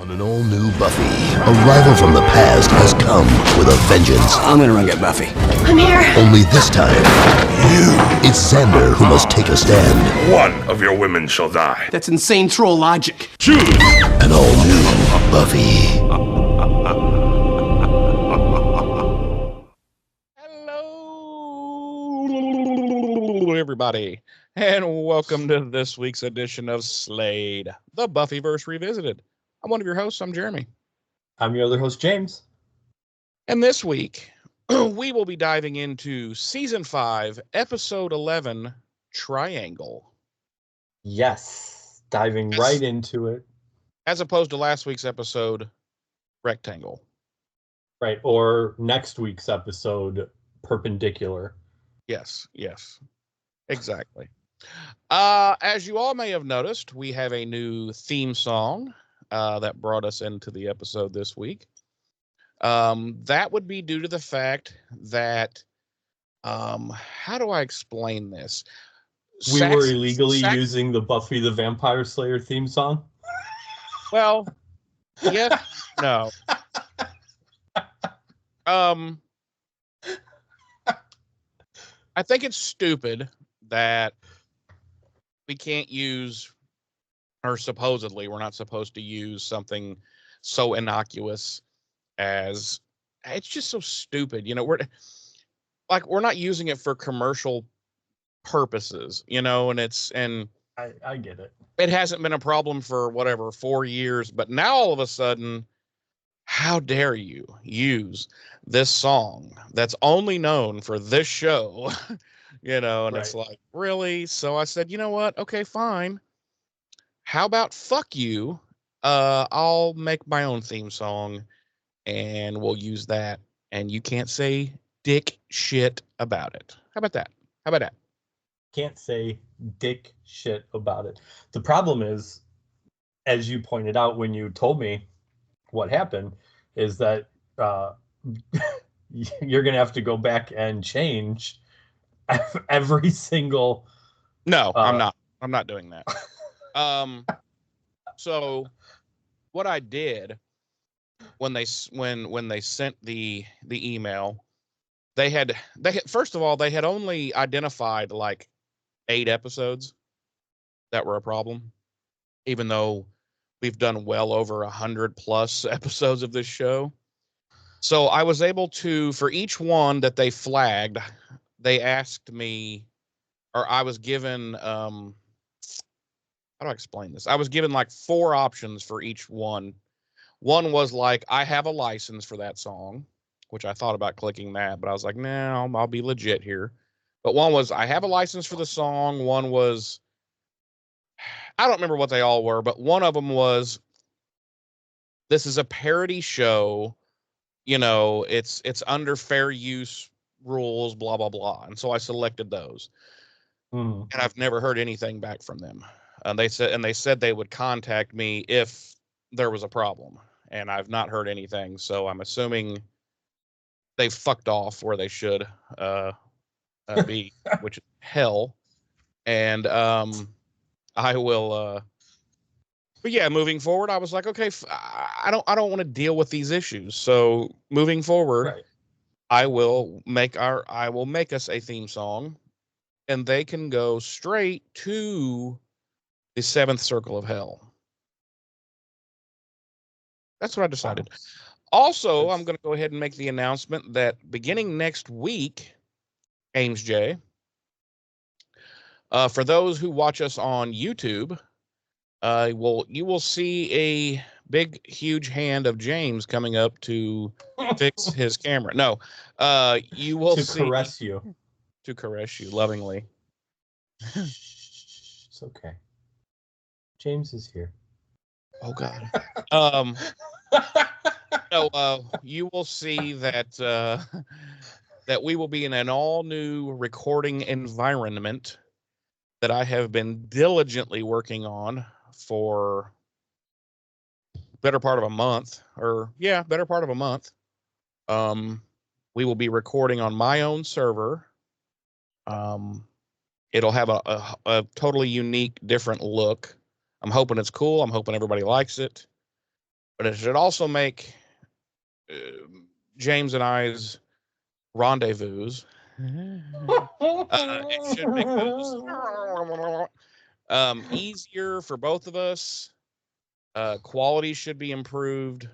On an all-new Buffy, a rival from the past has come with a vengeance. I'm gonna run get Buffy. I'm here. Only this time, it's Xander who must take a stand. One of your women shall die. That's insane troll logic. Choose! An all-new Buffy. Hello, everybody, and welcome to this week's edition of Slade, the Buffyverse Revisited. I'm one of your hosts. I'm Jeremy. I'm your other host, James. And this week, we will be diving into Season 5, Episode 11, Triangle. Yes, diving right into it. As opposed to last week's episode, Rectangle. Right, or next week's episode, Perpendicular. Yes, exactly. As you all may have noticed, we have a new theme song that brought us into the episode this week. That would be due to the fact that, how do I explain this? We were illegally using the Buffy the Vampire Slayer theme song? Well, yes, no. I think it's stupid that we can't use, or supposedly we're not supposed to use something so innocuous as, it's just so stupid. You know, we're not using it for commercial purposes, you know, and I get it. It hasn't been a problem for 4 years, but now all of a sudden, how dare you use this song that's only known for this show, you know, and It's like, really? So I said, you know what? Okay, fine. How about fuck you? I'll make my own theme song and we'll use that. And you can't say dick shit about it. How about that? Can't say dick shit about it. The problem is, as you pointed out when you told me what happened, is that you're going to have to go back and change every single... No, I'm not. I'm not doing that. So what I did when they sent the email, they had first of all, they had only identified like 8 episodes that were a problem, even though we've done well over 100 plus episodes of this show. So I was able to, for each one that they flagged, they asked me, or I was given, how do I explain this? I was given like 4 options for each one. One was like, I have a license for that song, which I thought about clicking that, but I was like, no, I'll be legit here. But one was, I have a license for the song. One was, I don't remember what they all were, but one of them was, this is a parody show, you know, it's under fair use rules, blah, blah, blah. And so I selected those. And I've never heard anything back from them. And they said they would contact me if there was a problem. And I've not heard anything. So I'm assuming they fucked off where they should be, which is hell. And I will, but yeah, moving forward, I was like, okay, I don't want to deal with these issues. So moving forward, I will make us a theme song, and they can go straight to the 7th circle of hell. That's what I decided. Also, I'm going to go ahead and make the announcement that beginning next week, Ames J, for those who watch us on YouTube, you will see a big, huge hand of James coming up to fix his camera. No, you will see to caress you lovingly. It's okay. James is here. Oh God. No, you will see that that we will be in an all new recording environment that I have been diligently working on for better part of a month. We will be recording on my own server. It'll have a totally unique, different look. I'm hoping it's cool. I'm hoping everybody likes it. but it should also make James and I's rendezvous. It should make those easier for both of us. Quality should be improved.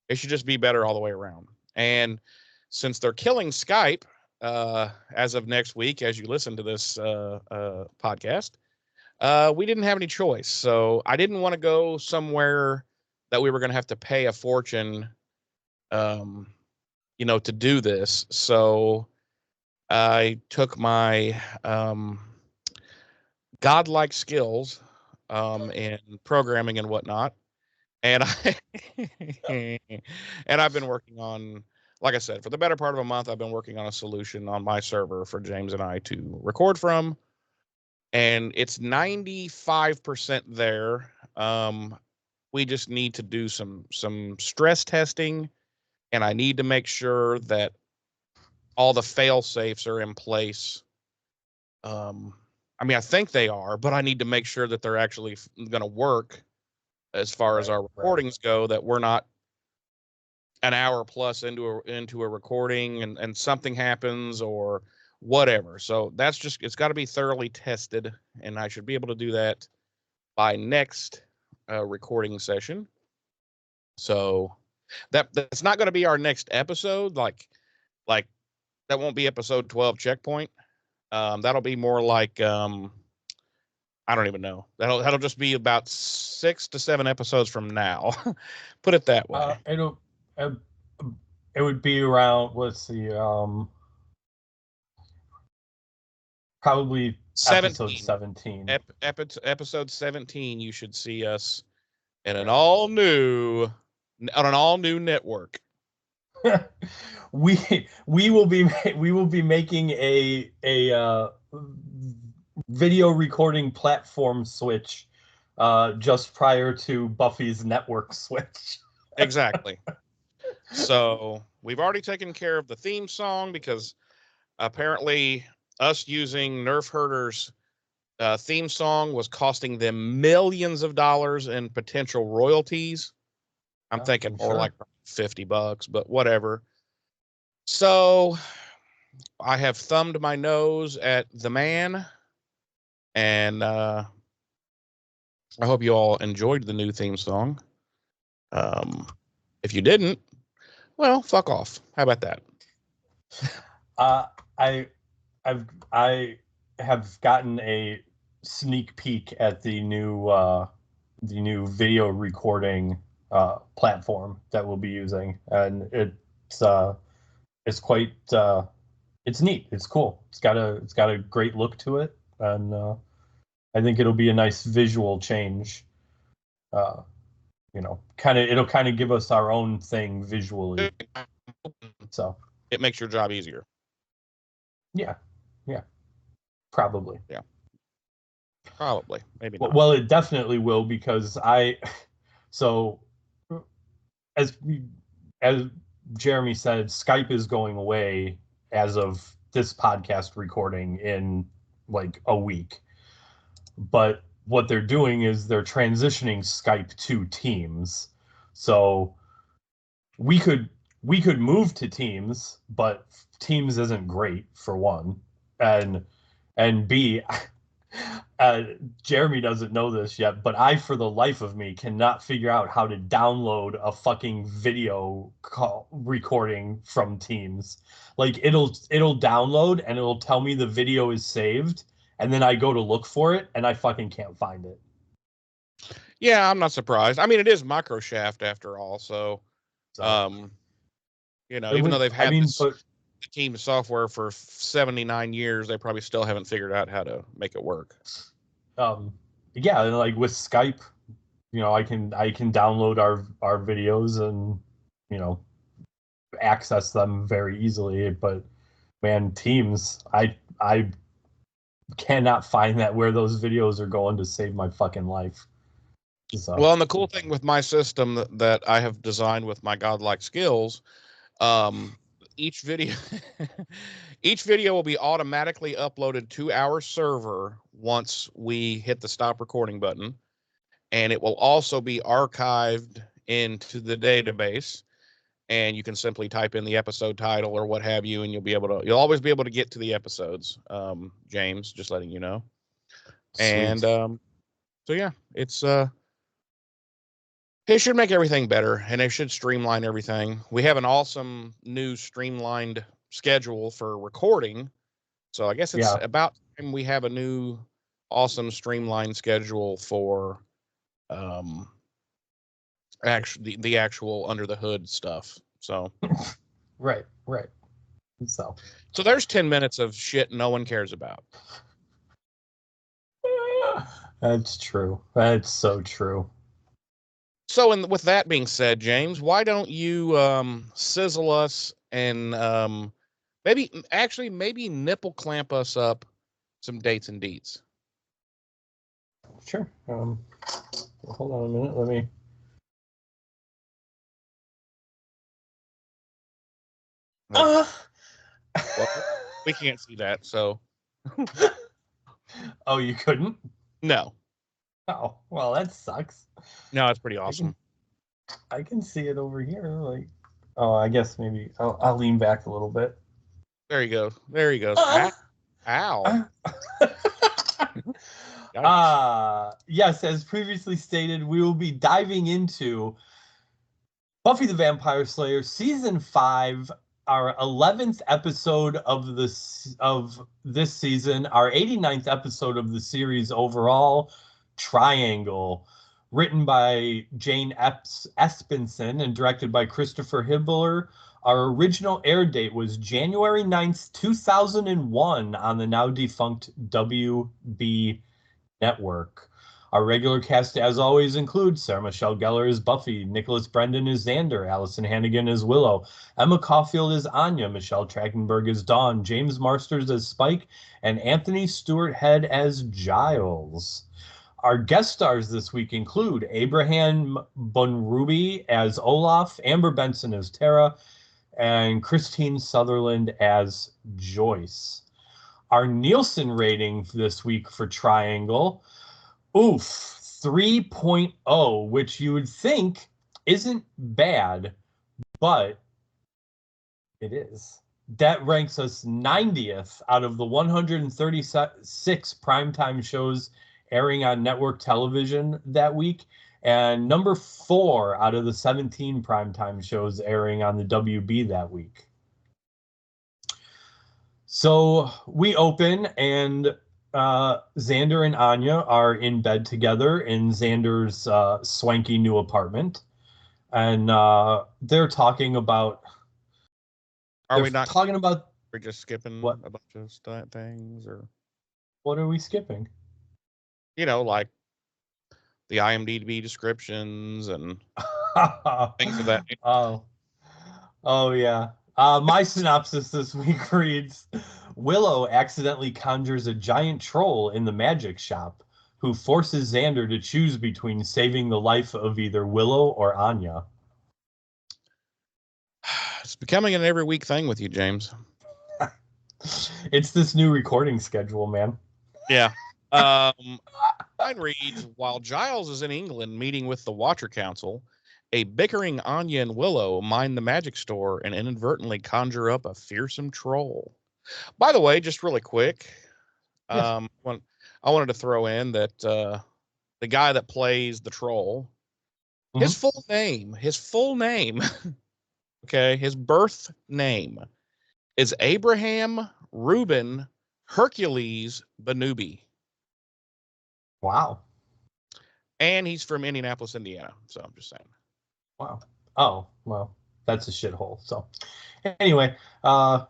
It should just be better all the way around. And since they're killing Skype as of next week, as you listen to this podcast, we didn't have any choice. So I didn't want to go somewhere that we were going to have to pay a fortune, to do this. So I took my godlike skills in programming and whatnot, and I've been working on, like I said, for the better part of a month. I've been working on a solution on my server for James and I to record from, and it's 95% there. We just need to do some stress testing, and I need to make sure that all the fail safes are in place. I think they are, but I need to make sure that they're actually going to work as far as our recordings go, that we're not an hour plus into a recording and something happens or whatever. So that's just, it's got to be thoroughly tested, and I should be able to do that by next recording session. So that's not going to be our next episode. Like that won't be episode 12 checkpoint. That'll be more like, I don't even know. That'll just be about 6 to 7 episodes from now. Put it that way. It would be around, let's see, probably 17. episode 17. Episode 17, you should see us in an all new network. we will be making a video recording platform switch just prior to Buffy's network switch. Exactly. So we've already taken care of the theme song, because apparently us using Nerf Herder's theme song was costing them millions of dollars in potential royalties. I'm thinking more like $50, but whatever. So I have thumbed my nose at the man, and I hope you all enjoyed the new theme song. If you didn't, well, fuck off. How about that? I have gotten a sneak peek at the new video recording platform that we'll be using, and it's quite it's neat. It's cool. It's got a great look to it, and I think it'll be a nice visual change. It'll kind of give us our own thing visually. So it makes your job easier. Yeah, probably. Yeah, probably. Maybe not. Well, it definitely will, because as Jeremy said, Skype is going away as of this podcast recording in like a week. But what they're doing is they're transitioning Skype to Teams. So we could move to Teams, but Teams isn't great, for one. And B, Jeremy doesn't know this yet, but I, for the life of me, cannot figure out how to download a fucking video call recording from Teams. Like, it'll download and it'll tell me the video is saved, and then I go to look for it and I fucking can't find it. Yeah, I'm not surprised. I mean, it is Microshaft after all, so even though they've had the Teams software for 79 years, they probably still haven't figured out how to make it work. Yeah, and like with Skype, I can download our videos and access them very easily. But man, Teams, I cannot find where those videos are going to save my fucking life. So. Well, and the cool thing with my system that I have designed with my godlike skills, each video will be automatically uploaded to our server once we hit the stop recording button, and it will also be archived into the database, and you can simply type in the episode title or what have you, and you'll always be able to get to the episodes. James, just letting you know. Sweet. And so yeah, it should make everything better, and it should streamline everything. We have an awesome new streamlined schedule for recording, so I guess it's about time we have a new awesome streamlined schedule for actually the actual under the hood stuff. So right. So there's 10 minutes of shit no one cares about. That's true. That's so true. So, and with that being said, James, why don't you sizzle us and maybe nipple clamp us up some dates and deets? Sure. Hold on a minute. Let me. Well, we can't see that, so. Oh, you couldn't? No. Oh, well, that sucks. No, it's pretty awesome. I can see it over here. Like, oh, I guess maybe I'll lean back a little bit. There you go. Ow. Yes, as previously stated, we will be diving into Buffy the Vampire Slayer Season 5, our 11th episode of this season, our 89th episode of the series overall, Triangle, written by Jane Espenson and directed by Christopher Hibbler. Our original air date was January 9th, 2001 on the now defunct WB network. Our regular cast, as always, includes Sarah Michelle Gellar as Buffy, Nicholas Brendan as Xander, Allison Hannigan as Willow, Emma Caulfield as Anya, Michelle Trachtenberg as Dawn, James Marsters as Spike, and Anthony Stewart Head as Giles. Our guest stars this week include Abraham Bunruby as Olaf, Amber Benson as Tara, and Christine Sutherland as Joyce. Our Nielsen rating this week for Triangle, 3.0, which you would think isn't bad, but it is. That ranks us 90th out of the 136 primetime shows airing on network television that week, and number 4 out of the 17 primetime shows airing on the WB that week. So we open, and Xander and Anya are in bed together in Xander's swanky new apartment, and they're talking about. We're just skipping what? a bunch of things, or what are we skipping? Like the IMDb descriptions and things of that nature. Oh yeah. My synopsis this week reads: Willow accidentally conjures a giant troll in the magic shop who forces Xander to choose between saving the life of either Willow or Anya. It's becoming an every week thing with you, James. It's this new recording schedule, man. Yeah. Mine reads, while Giles is in England meeting with the Watcher Council, a bickering Anya and Willow mine the magic store and inadvertently conjure up a fearsome troll. By the way, just really quick, Yes. I wanted to throw in that the guy that plays the troll, his full name, okay, his birth name is Abraham Reuben Hercules Banubi. Wow. And he's from Indianapolis, Indiana. So I'm just saying. Wow. Oh, well, that's a shithole. So anyway, Wow.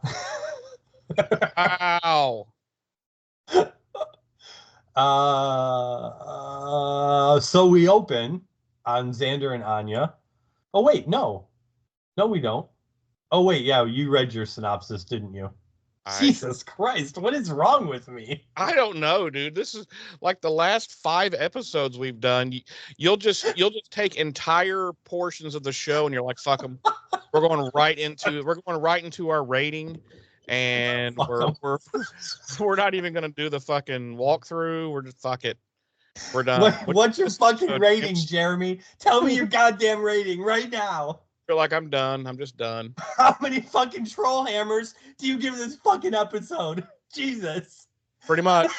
So we open on Xander and Anya. Oh, wait, no, we don't. Oh, wait, yeah, you read your synopsis, didn't you? Jesus Christ, what is wrong with me? I don't know, dude. This is like the last 5 episodes we've done. You'll just take entire portions of the show and you're like, fuck them. We're going right into our rating, and we're not even going to do the fucking walkthrough. We're just fuck it. We're done. What's your fucking rating, James? Jeremy? Tell me your goddamn rating right now. Feel like I'm done. I'm just done. How many fucking troll hammers do you give this fucking episode? Jesus. Pretty much.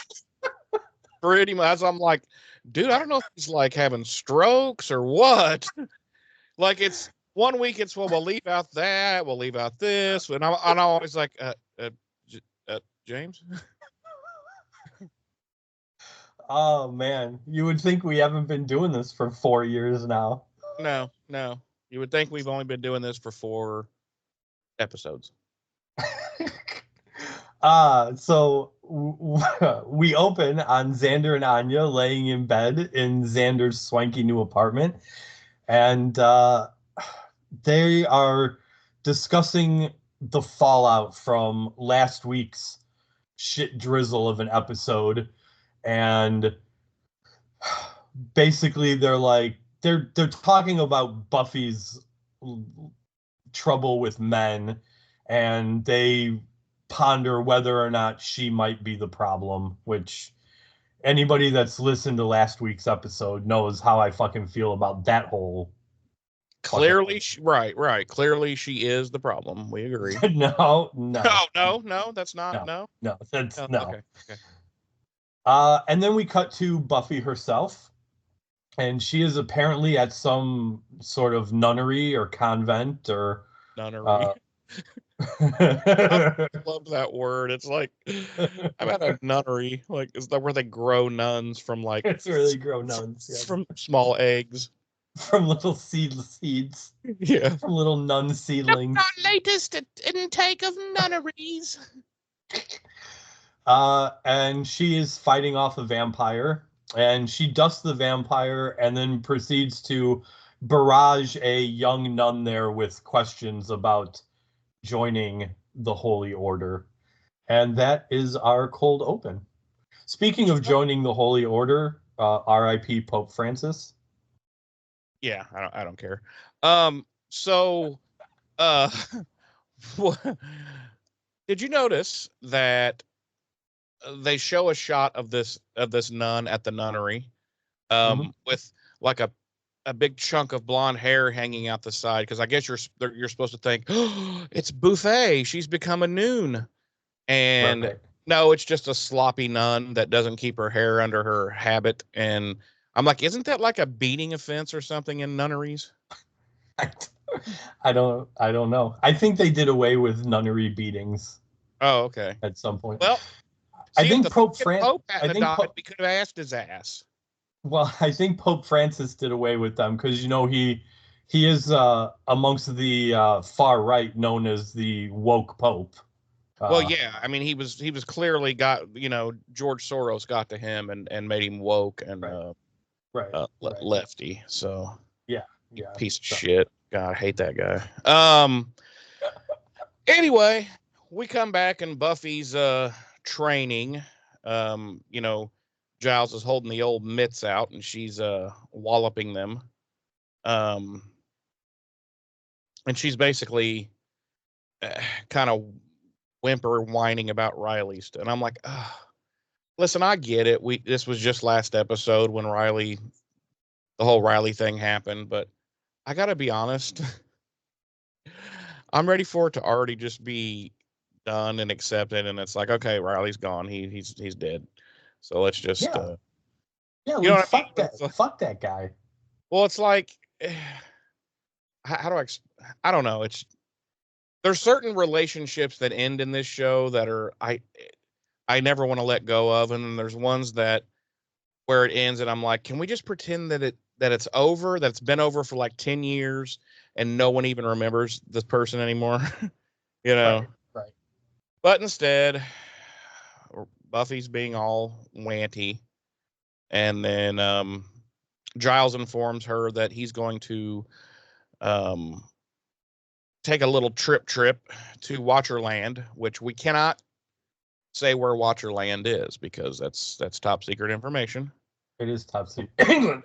Pretty much. I'm like, dude, I don't know if he's like having strokes or what. Like it's 1 week, it's well, we'll leave out that, we'll leave out this, and I'm always like, James. Oh man, you would think we haven't been doing this for 4 years now. No. You would think we've only been doing this for 4 episodes. So we open on Xander and Anya laying in bed in Xander's swanky new apartment, and they are discussing the fallout from last week's shit drizzle of an episode, and basically they're talking about Buffy's trouble with men, and they ponder whether or not she might be the problem, which anybody that's listened to last week's episode knows how I fucking feel about that whole. Clearly, right. Clearly, she is the problem. We agree. No, that's not. No. That's Oh, no. Okay. And then we cut to Buffy herself, and she is apparently at some sort of nunnery or convent or Nunnery. I love that word. It's like I'm at a nunnery. Like, is that where they grow nuns from? Like, it's where they grow nuns. Yeah. From small eggs. From little seeds. Yeah. From little nun seedlings. Our latest intake of nunneries. And she is fighting off a vampire, and she dusts the vampire and then proceeds to barrage a young nun there with questions about joining the Holy Order. And that is our cold open. Speaking of joining the Holy Order, R.I.P. Pope Francis. Yeah, I don't care. So did you notice that they show a shot of this nun at the nunnery with like a big chunk of blonde hair hanging out the side, because I guess you're supposed to think, oh, it's Buffy, she's become a noon, and Right. No, it's just a sloppy nun that doesn't keep her hair under her habit. And I'm like, isn't that like a beating offense or something in nunneries? I don't know. I think they did away with nunnery beatings. Oh, okay. At some point. Well, I think Pope we could have asked his ass. Well, I think Pope Francis did away with them because, you know, he is amongst the far right, known as the woke Pope. Well, yeah, I mean, he was clearly got, you know, George Soros got to him and made him woke and lefty. So yeah, piece of shit. God, I hate that guy. Anyway, we come back and Buffy's training. You know, Giles is holding the old mitts out and she's walloping them. And she's basically kind of whining about Riley's, and I'm like, listen, I get it. This was just last episode when the whole Riley thing happened, but I gotta be honest, I'm ready for it to already just be done and accepted, and it's like, okay, Riley's gone, he's dead, so let's just fuck that guy. Well, it's like, how do I don't know, there's certain relationships that end in this show that are I never want to let go of, and then there's ones that where it ends and I'm like, can we just pretend that it's over, that it's been over for like 10 years and no one even remembers this person anymore? You know? Right. But instead, Buffy's being all wanty, and then Giles informs her that he's going to take a little trip to Watcherland, which we cannot say where Watcherland is because that's top secret information. It is top secret. England.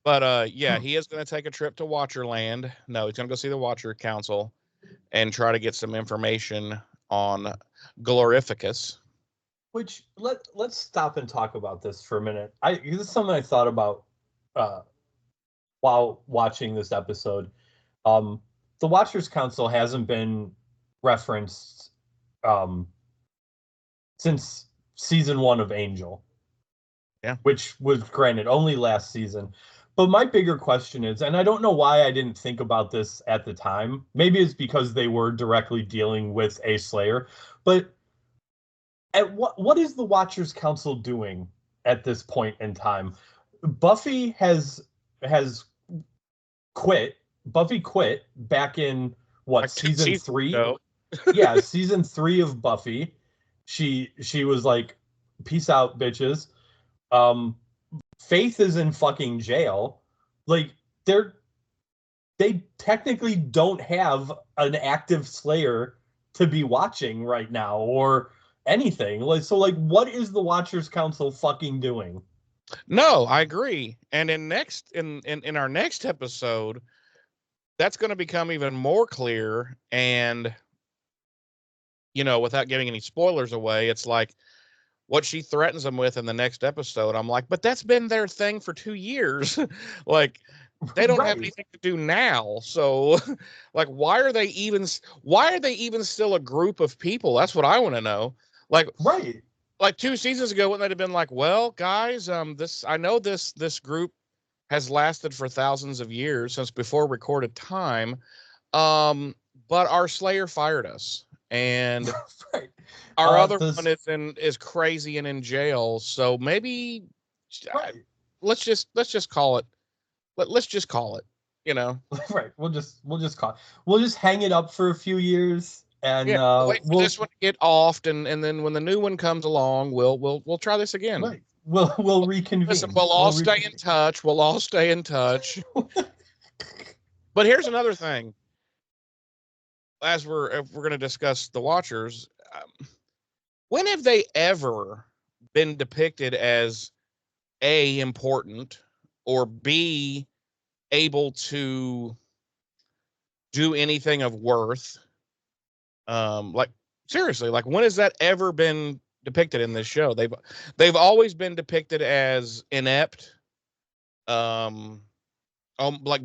But yeah, he is going to take a trip to Watcherland. No, he's going to go see the Watcher Council and try to get some information on Glorificus. Which let's stop and talk about this for a minute. This is something I thought about while watching this episode. The Watchers Council hasn't been referenced since season 1 of Angel. Yeah. Which was granted only last season. But my bigger question is, and I don't know why I didn't think about this at the time. Maybe it's because they were directly dealing with a Slayer. But at what is the Watchers Council doing at this point in time? Buffy has quit. Buffy quit back in Like season 3? No. Yeah, season 3 of Buffy. She was like, peace out, bitches. Faith is in fucking jail. Like, they technically don't have an active Slayer to be watching right now or anything. Like, so like, what is the Watchers Council fucking doing? No, I agree. And in our next episode, that's going to become even more clear. And, without giving any spoilers away, it's like what she threatens them with in the next episode. I'm like, but that's been their thing for 2 years. Like, they don't have anything to do now. So, like, why are they even still a group of people? That's what I want to know. Like, right. Like 2 seasons ago, wouldn't they have been like, well, guys, I know this group has lasted for thousands of years since before recorded time. But our Slayer fired us. And right. Our other one is crazy and in jail. So maybe let's just call it. Let's just call it. Right. We'll just call it. We'll just hang it up for a few years, and wait for this one to get offed, and then when the new one comes along, we'll try this again. Right. We'll reconvene. Listen, we'll all stay in touch. We'll all stay in touch. But here's another thing. If we're going to discuss the Watchers, when have they ever been depicted as A, important, or B, able to do anything of worth? Like, seriously, like, when has that ever been depicted in this show? They've always been depicted as inept, like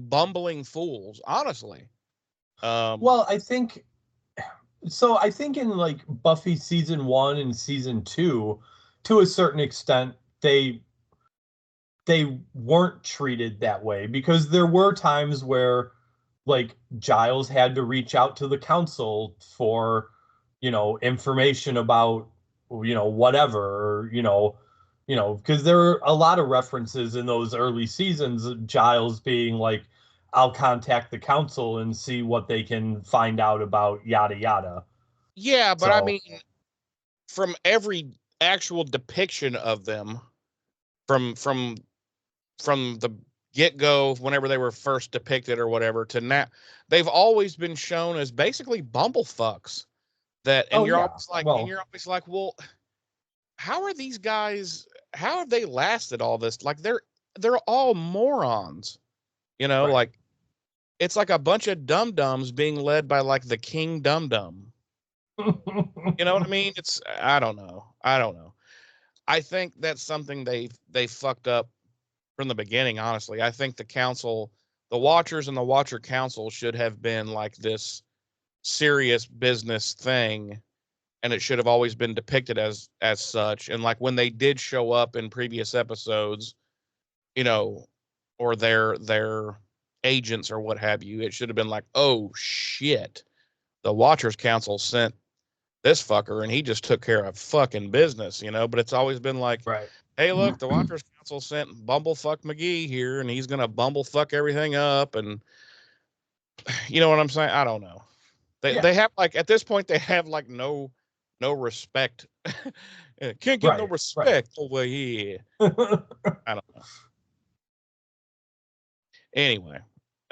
bumbling fools, honestly. Well, I think in like Buffy season 1 and season 2, to a certain extent, they weren't treated that way, because there were times where like Giles had to reach out to the council for, information about, whatever, because there are a lot of references in those early seasons of Giles being like, I'll contact the council and see what they can find out about yada yada. Yeah, but I mean, from every actual depiction of them, from the get-go, whenever they were first depicted or whatever, to now, they've always been shown as basically bumblefucks. You're always like, well, how are these guys? How have they lasted all this? Like, they're all morons. Right. Like, it's like a bunch of dum-dums being led by like the king dum-dum. You know what I mean? I don't know. I think that's something they fucked up from the beginning, honestly. I think the Watchers and the Watcher Council should have been like this serious business thing, and it should have always been depicted as such. And like when they did show up in previous episodes, or their agents or what have you, it should have been like, oh shit, the Watchers Council sent this fucker and he just took care of fucking business, but it's always been like, right, hey, look, the Watchers Council sent Bumblefuck McGee here and he's gonna bumblefuck everything up. And you know what I'm saying? I don't know. They have, like, at this point, they have like no respect. Can't get no respect over here. I don't know. Anyway,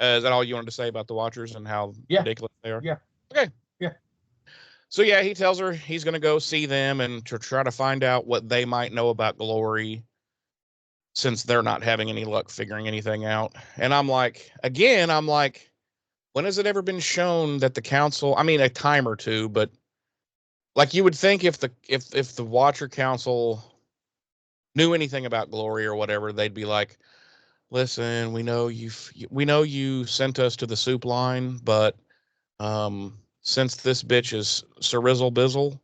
is that all you wanted to say about the Watchers and how ridiculous they are? Yeah. Okay. Yeah. So yeah, he tells her he's going to go see them and to try to find out what they might know about Glory, since they're not having any luck figuring anything out. And I'm like, when has it ever been shown that the council, I mean, a time or two, but Like you would think if the Watcher Council knew anything about Glory or whatever, they'd be like, listen, we know you sent us to the soup line, but since this bitch is Cerizzle Bizzle,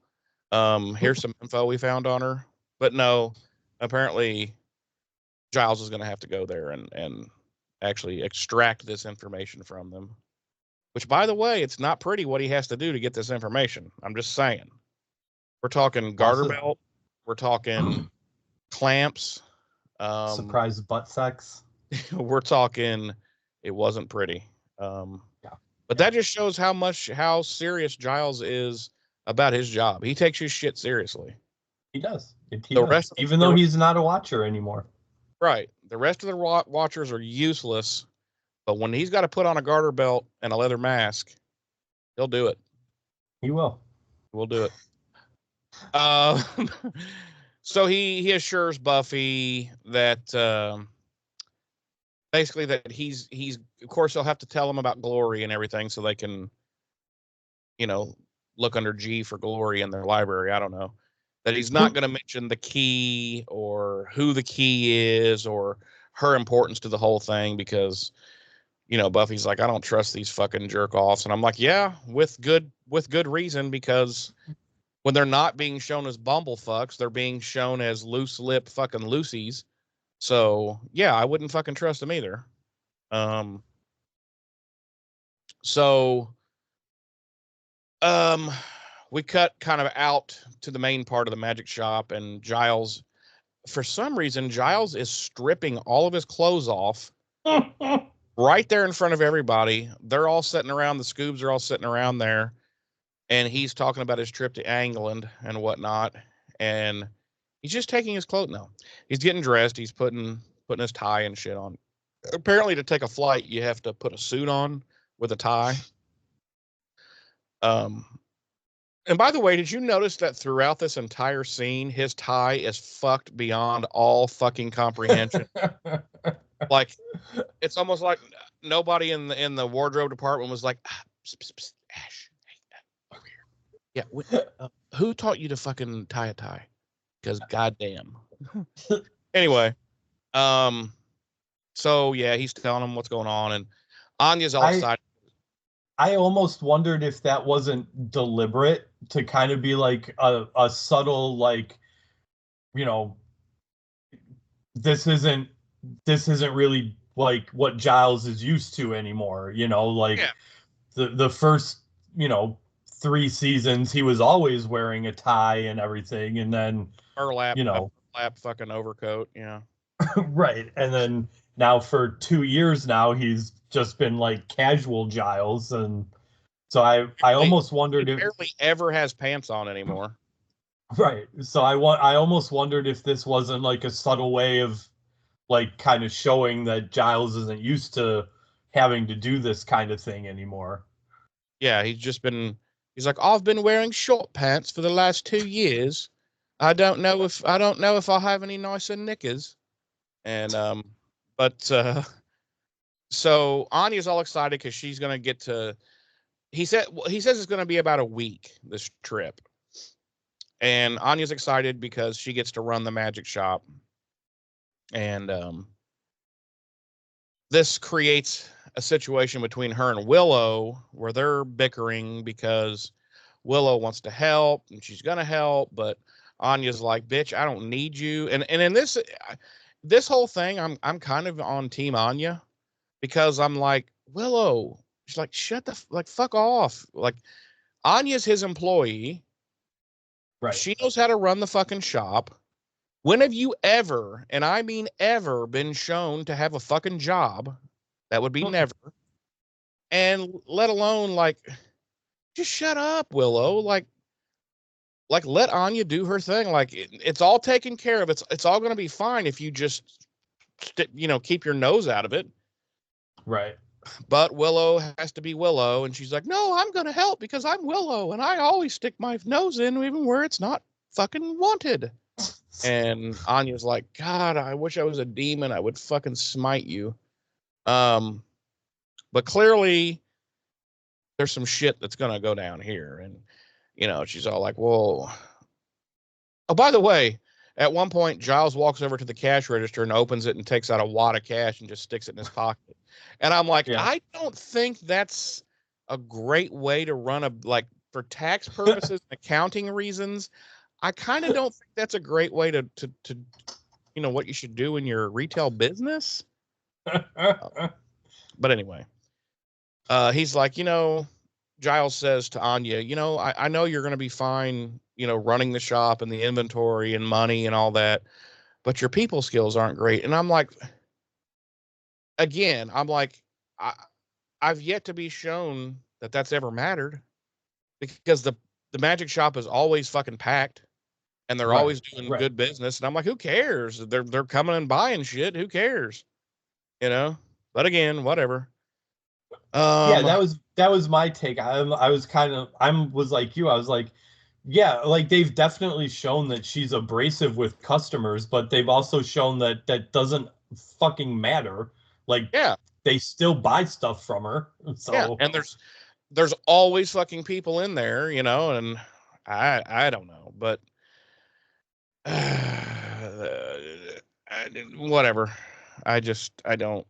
here's some info we found on her. But no, apparently Giles is going to have to go there and actually extract this information from them. Which, by the way, it's not pretty what he has to do to get this information. I'm just saying. We're talking garter belt. We're talking clamps. Surprise butt sex. We're talking. It wasn't pretty. But that just shows how serious Giles is about his job. He takes his shit seriously. He does. Even though he's not a Watcher anymore. Right. The rest of the Watchers are useless. But when he's got to put on a garter belt and a leather mask, he'll do it. He will. We'll do it. So he assures Buffy that basically that he's of course he'll have to tell him about Glory and everything so they can, look under G for Glory in their library. I don't know. That he's not going to mention the key or who the key is or her importance to the whole thing because, Buffy's like, I don't trust these fucking jerk offs. And I'm like, yeah, with good reason, because when they're not being shown as bumblefucks, they're being shown as loose lip fucking Lucy's. So yeah, I wouldn't fucking trust them either. We cut kind of out to the main part of the magic shop, and Giles, for some reason, Giles is stripping all of his clothes off right there in front of everybody. They're all sitting around. The Scoobs are all sitting around there, and he's talking about his trip to England and whatnot. And he's just taking his clothes now. He's getting dressed. He's putting his tie and shit on. Apparently, to take a flight, you have to put a suit on with a tie. And by the way, did you notice that throughout this entire scene, his tie is fucked beyond all fucking comprehension? Like, it's almost like nobody in the wardrobe department was like, psst, psst, psst, Ash, hey, over here. Yeah, who taught you to fucking tie a tie? Because goddamn. Anyway, so yeah, he's telling him what's going on, and Anya's all excited. I almost wondered if that wasn't deliberate to kind of be like a subtle, like, this isn't really like what Giles is used to anymore. The first, 3 seasons, he was always wearing a tie and everything. And then, burlap fucking overcoat. Yeah. Right. And then now for 2 years now, he's just been like casual Giles. And so I almost wondered if he barely ever has pants on anymore. Right. So I almost wondered if this wasn't like a subtle way of like kind of showing that Giles isn't used to having to do this kind of thing anymore. Yeah, he's like, I've been wearing short pants for the last 2 years. I don't know if I'll have any nicer knickers. And so Anya's all excited because she's gonna get to. He says it's gonna be about a week, this trip, and Anya's excited because she gets to run the magic shop, and this creates a situation between her and Willow where they're bickering because Willow wants to help and she's gonna help, but Anya's like, bitch, I don't need you. And in this whole thing, I'm kind of on Team Anya because I'm like, Willow, she's like, fuck off. Like, Anya's his employee. Right. She knows how to run the fucking shop. When have you ever, and I mean ever, been shown to have a fucking job? That would be never. And let alone, like, just shut up, Willow. Like let Anya do her thing. Like, it's all taken care of. It's all going to be fine if you just, keep your nose out of it. Right. But Willow has to be Willow, and she's like, no, I'm going to help because I'm Willow, and I always stick my nose in even where it's not fucking wanted. And Anya's like, God, I wish I was a demon. I would fucking smite you. But clearly there's some shit that's going to go down here. And she's all like, well, oh, by the way, at one point, Giles walks over to the cash register and opens it and takes out a wad of cash and just sticks it in his pocket. And I'm like, Yeah. I don't think that's a great way to run for tax purposes and accounting reasons. I kind of don't think that's a great way to what you should do in your retail business. But anyway, he's like, Giles says to Anya, I know you're going to be fine, running the shop and the inventory and money and all that, but your people skills aren't great. And I'm like, again, I've yet to be shown that that's ever mattered, because the magic shop is always fucking packed and they're always doing good business. And I'm like, who cares? They're coming and buying shit. Who cares? But again, whatever. Yeah, that was my take. I was like you. I was like, yeah, like they've definitely shown that she's abrasive with customers, but they've also shown that that doesn't fucking matter. Like, yeah, they still buy stuff from her. So yeah, and there's always fucking people in there, and I don't know, but whatever. I don't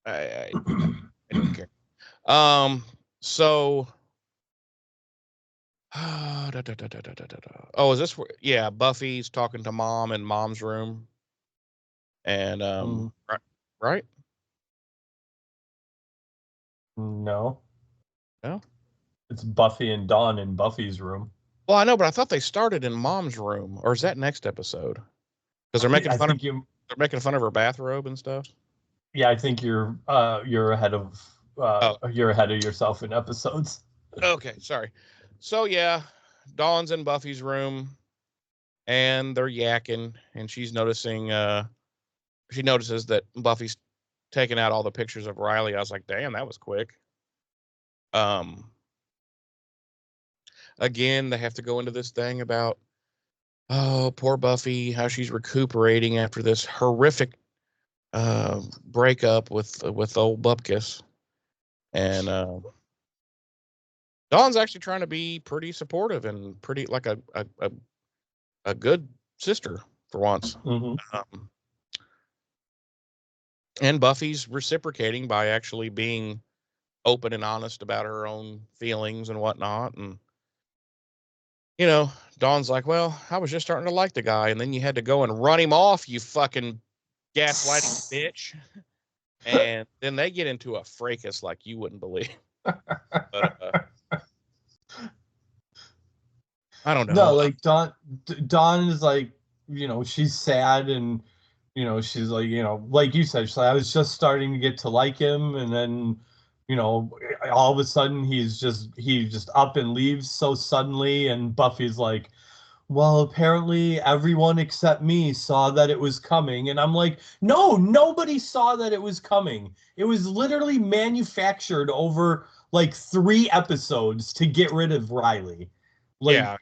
I don't care. So oh, is this where, yeah, Buffy's talking to Mom in Mom's room, and right? No, No. it's Buffy and Dawn in Buffy's room. Well, I know, but I thought they started in Mom's room, or is that next episode? Because they're making fun of her bathrobe and stuff. Yeah, I think you're ahead of you're ahead of yourself in episodes. Okay, sorry. So yeah, Dawn's in Buffy's room, and they're yakking, and she notices that Buffy's taking out all the pictures of Riley. I was like, damn, that was quick. Again, they have to go into this thing about, oh, poor Buffy, how she's recuperating after this horrific breakup with old Bupkis. And Dawn's actually trying to be pretty supportive and pretty like a good sister for once. Mm-hmm. And Buffy's reciprocating by actually being open and honest about her own feelings and whatnot. And Dawn's like, well, I was just starting to like the guy, and then you had to go and run him off, you fucking gaslighting bitch. And then they get into a fracas like you wouldn't believe. But, I don't know. No, like Dawn is like, she's sad, and she's like, like you said, she's like, I was just starting to get to like him, and then all of a sudden he just up and leaves so suddenly, and Buffy's like, well, apparently everyone except me saw that it was coming. And I'm like, no, nobody saw that it was coming. It was literally manufactured over like 3 episodes to get rid of Riley. Yeah.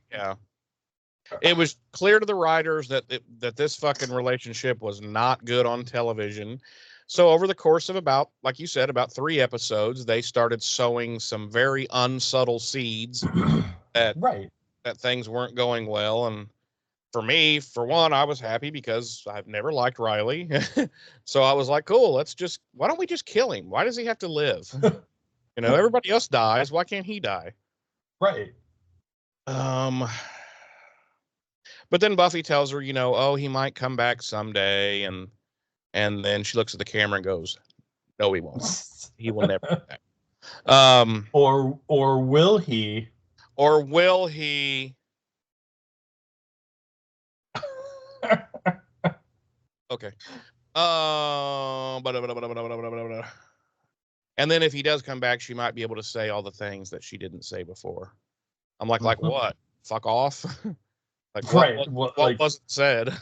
It was clear to the writers that this fucking relationship was not good on television. So over the course of about, like you said, about 3 episodes, they started sowing some very unsubtle seeds that things weren't going well. And for me, for one, I was happy because I've never liked Riley. So I was like, cool, why don't we just kill him? Why does he have to live? Everybody else dies. Why can't he die? Right. But then Buffy tells her, oh, he might come back someday. And then she looks at the camera and goes, no, he won't. He will never come back. Or will he? Or will he? Okay. And then if he does come back, she might be able to say all the things that she didn't say before. I'm like, like what? Fuck off. Like what wasn't said?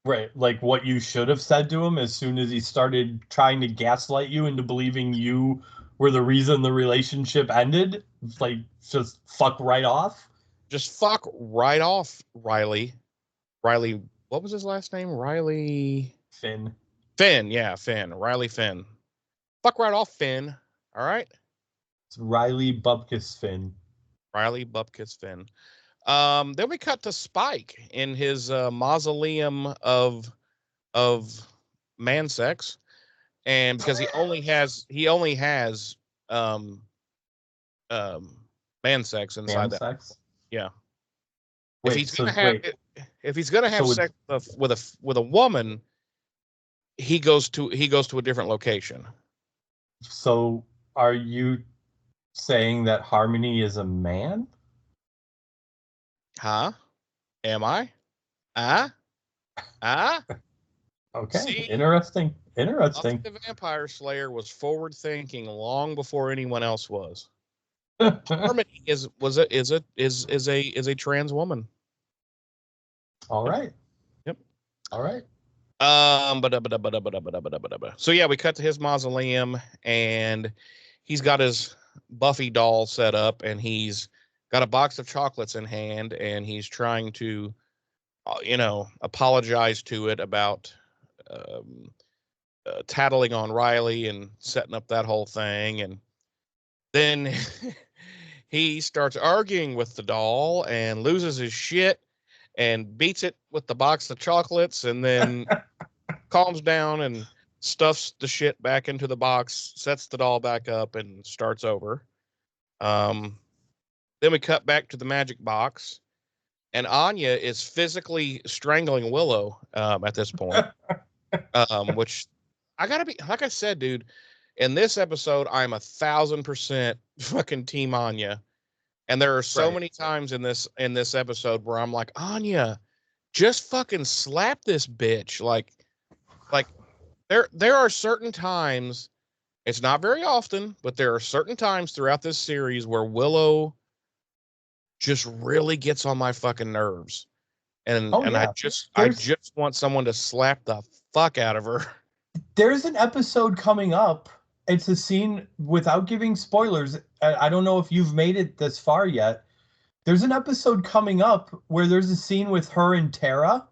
Right, like what you should have said to him as soon as he started trying to gaslight you into believing you were the reason the relationship ended. Like, just fuck right off. Just fuck right off, Riley. Riley, what was his last name? Riley Finn. Yeah, Finn. Riley Finn. Fuck right off, Finn. All right. It's Riley Bupkis Finn. Riley Bupkis Finn. Then we cut to Spike in his mausoleum of man sex, and because he only has um man sex inside Man that. sex. Yeah. Wait, if he's gonna have sex with a woman, he goes to a different location. So are you saying that Harmony is a man? Huh? Am I? Okay. See? Interesting. Buffy the Vampire Slayer was forward thinking long before anyone else was. Harmony is a trans woman. All right. Yep. All right. So yeah, we cut to his mausoleum, and he's got his Buffy doll set up, and he's got a box of chocolates in hand, and he's trying to, apologize to it about tattling on Riley and setting up that whole thing, and then he starts arguing with the doll and loses his shit and beats it with the box of chocolates, and then calms down and stuffs the shit back into the box, sets the doll back up, and starts over. Then we cut back to the magic box, and Anya is physically strangling Willow at this point. Which I gotta be, like I said, dude, in this episode, I'm 1,000% fucking team Anya. And there are so many times in this episode where I'm like, Anya, just fucking slap this bitch. Like there are certain times, it's not very often, but there are certain times throughout this series where Willow just really gets on my fucking nerves. And I just want someone to slap the fuck out of her. There's an episode coming up. It's a scene, without giving spoilers. I don't know if you've made it this far yet. There's an episode coming up where there's a scene with her and Tara.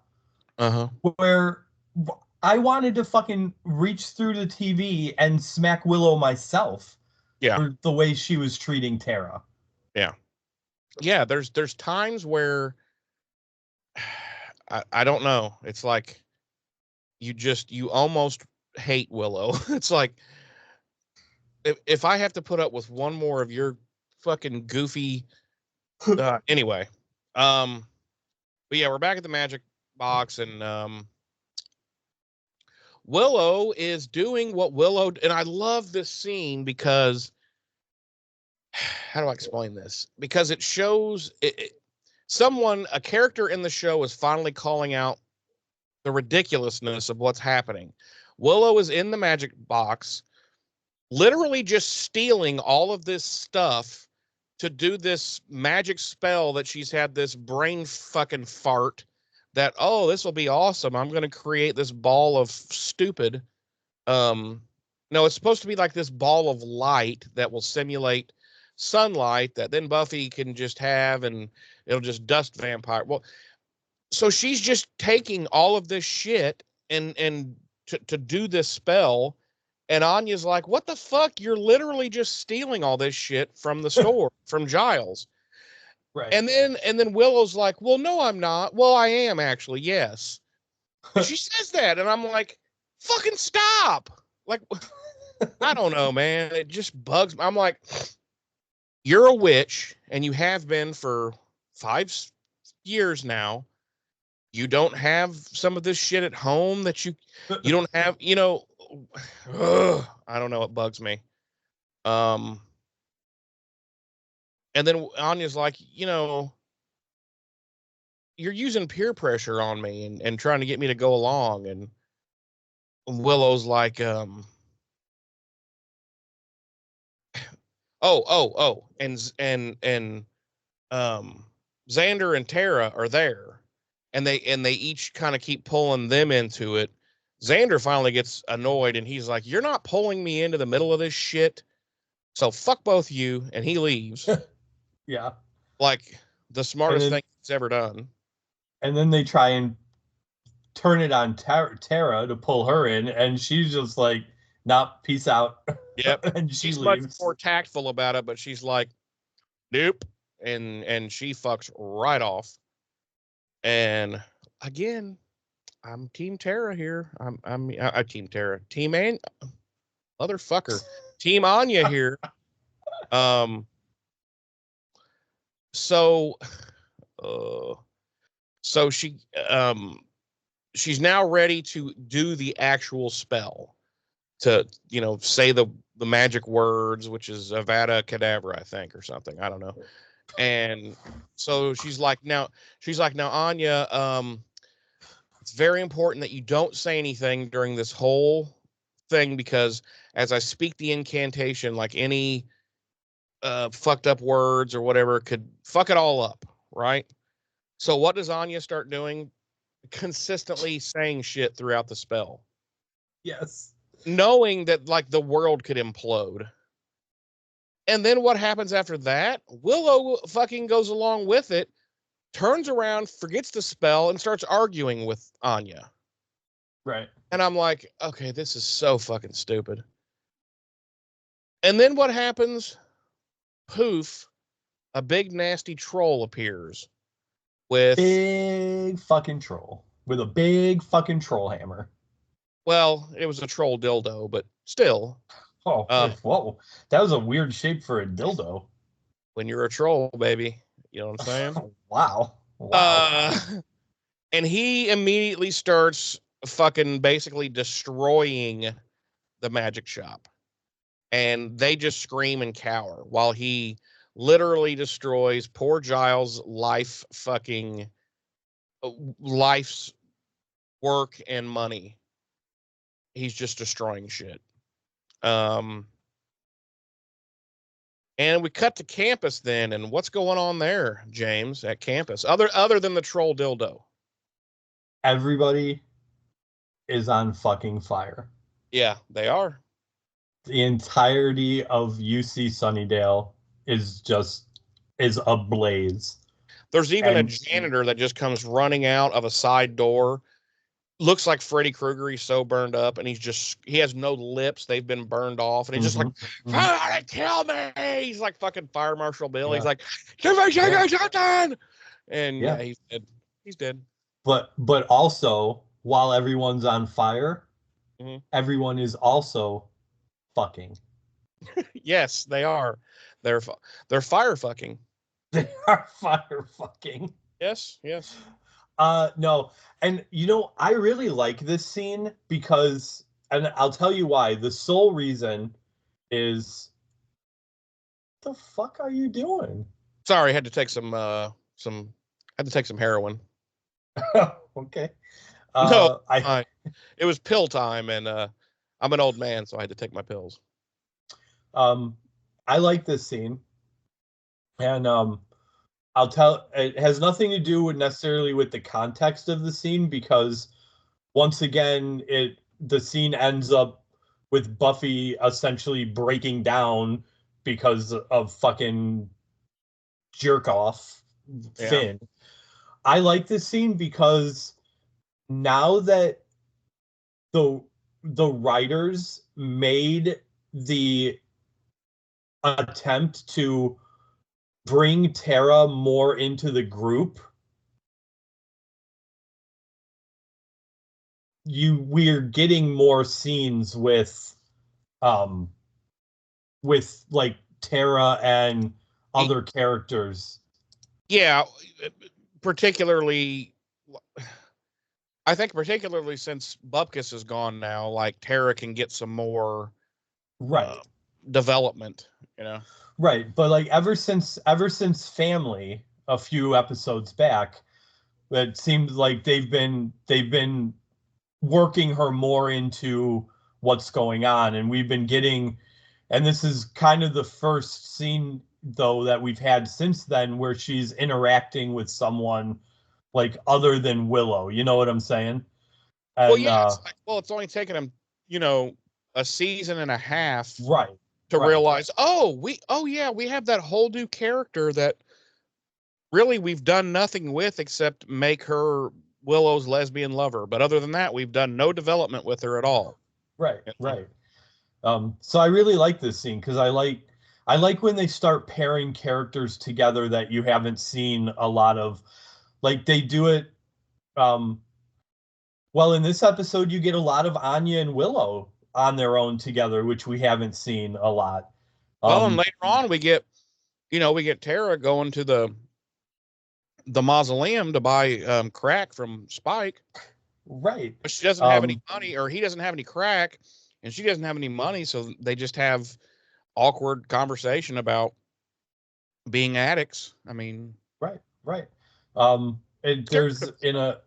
Where I wanted to fucking reach through the TV and smack Willow myself. Yeah. For the way she was treating Tara. Yeah. Yeah, there's times where I don't know. It's like you almost hate Willow. It's like, if I have to put up with one more of your fucking goofy anyway. But yeah, we're back at the magic box, and Willow is doing what Willow, and I love this scene because, how do I explain this? Because it shows a character in the show is finally calling out the ridiculousness of what's happening. Willow is in the magic box, literally just stealing all of this stuff to do this magic spell that she's had this brain fucking fart that, oh, this will be awesome. I'm going to create this ball of stupid. No, it's supposed to be like this ball of light that will simulate sunlight that then Buffy can just have, and it'll just dust vampire. Well, so she's just taking all of this shit and to do this spell. And Anya's like, what the fuck? You're literally just stealing all this shit from the store, from Giles. Right. And then Willow's like, well, no, I'm not. Well, I am actually, yes. And she says that, and I'm like, fucking stop. Like, I don't know, man. It just bugs me. I'm like, you're a witch, and you have been for 5 years now. You don't have some of this shit at home that you don't have, I don't know. It bugs me. And then Anya's like, you're using peer pressure on me and trying to get me to go along. And Willow's like, and Xander and Tara are there, and they each kind of keep pulling them into it. Xander finally gets annoyed, and he's like, you're not pulling me into the middle of this shit, so fuck both you, and he leaves. Yeah. Like, the smartest thing he's ever done. And then they try and turn it on Tara to pull her in, and she's just like, nah, peace out. Yep. And she's much more tactful about it, but she's like, nope. and she fucks right off. And again, I'm Team Tara here. I'm Team Tara. Motherfucker. Team Anya here. So she's now ready to do the actual spell, to say the magic words, which is Avada Kedavra, I think, or something. I don't know. And so she's like, now Anya, it's very important that you don't say anything during this whole thing, because as I speak the incantation, like any fucked up words or whatever could fuck it all up, right? So what does Anya start doing? Consistently saying shit throughout the spell. Yes. Knowing that like the world could implode. And then what happens after that? Willow fucking goes along with it, turns around, forgets the spell, and starts arguing with Anya. Right. And I'm like, okay, this is so fucking stupid. And then what happens? Poof, a big nasty troll appears with big fucking troll with a big fucking troll hammer. Well, it was a troll dildo, but still. Oh, whoa. That was a weird shape for a dildo. When you're a troll, baby. You know what I'm saying? Wow. And he immediately starts fucking basically destroying the magic shop. And they just scream and cower while he literally destroys poor Giles' life's work and money. He's just destroying shit. And we cut to campus then, and what's going on there, James, at campus? Other than the troll dildo. Everybody is on fucking fire. Yeah, they are. The entirety of UC Sunnydale is ablaze. There's even a janitor that just comes running out of a side door. Looks like Freddy Krueger. He's so burned up, and he has no lips. They've been burned off, and he's just like, kill me. He's like fucking Fire Marshal Bill. Yeah. He's like, give me something. And yeah, he's dead. He's dead. But also, while everyone's on fire, everyone is also fucking. Yes, they are. They're fire fucking. They are fire fucking. Yes. No. And I really like this scene because, and I'll tell you why. The sole reason is, what the fuck are you doing? Sorry, I had to take some heroin. Okay. No, it was pill time, and I'm an old man, so I had to take my pills. I like this scene, and it has nothing to do necessarily with the context of the scene, because once again, the scene ends up with Buffy essentially breaking down because of fucking jerk off Finn. Yeah. I like this scene because now that the writers made the attempt to bring Tara more into the group, we're getting more scenes with like Tara and other characters. Yeah, particularly since Bupkis is gone now, like Tara can get some more development, Right, but like ever since Family a few episodes back, it seems like they've been working her more into what's going on, and we've been getting, and this is kind of the first scene though that we've had since then where she's interacting with someone like other than Willow. You know what I'm saying? And, well, yeah. It's only taken them, a season and a half, right, to realize, we have that whole new character that really we've done nothing with except make her Willow's lesbian lover. But other than that, we've done no development with her at all. Right. So I really like this scene because I I like when they start pairing characters together that you haven't seen a lot of. Like they do it. Well, in this episode, you get a lot of Anya and Willow on their own together, which we haven't seen a lot. Well, and later on we get Tara going to the mausoleum to buy crack from Spike. Right. But she doesn't have any money, or he doesn't have any crack, and she doesn't have any money, so they just have awkward conversation about being addicts. I mean, right. And there's in a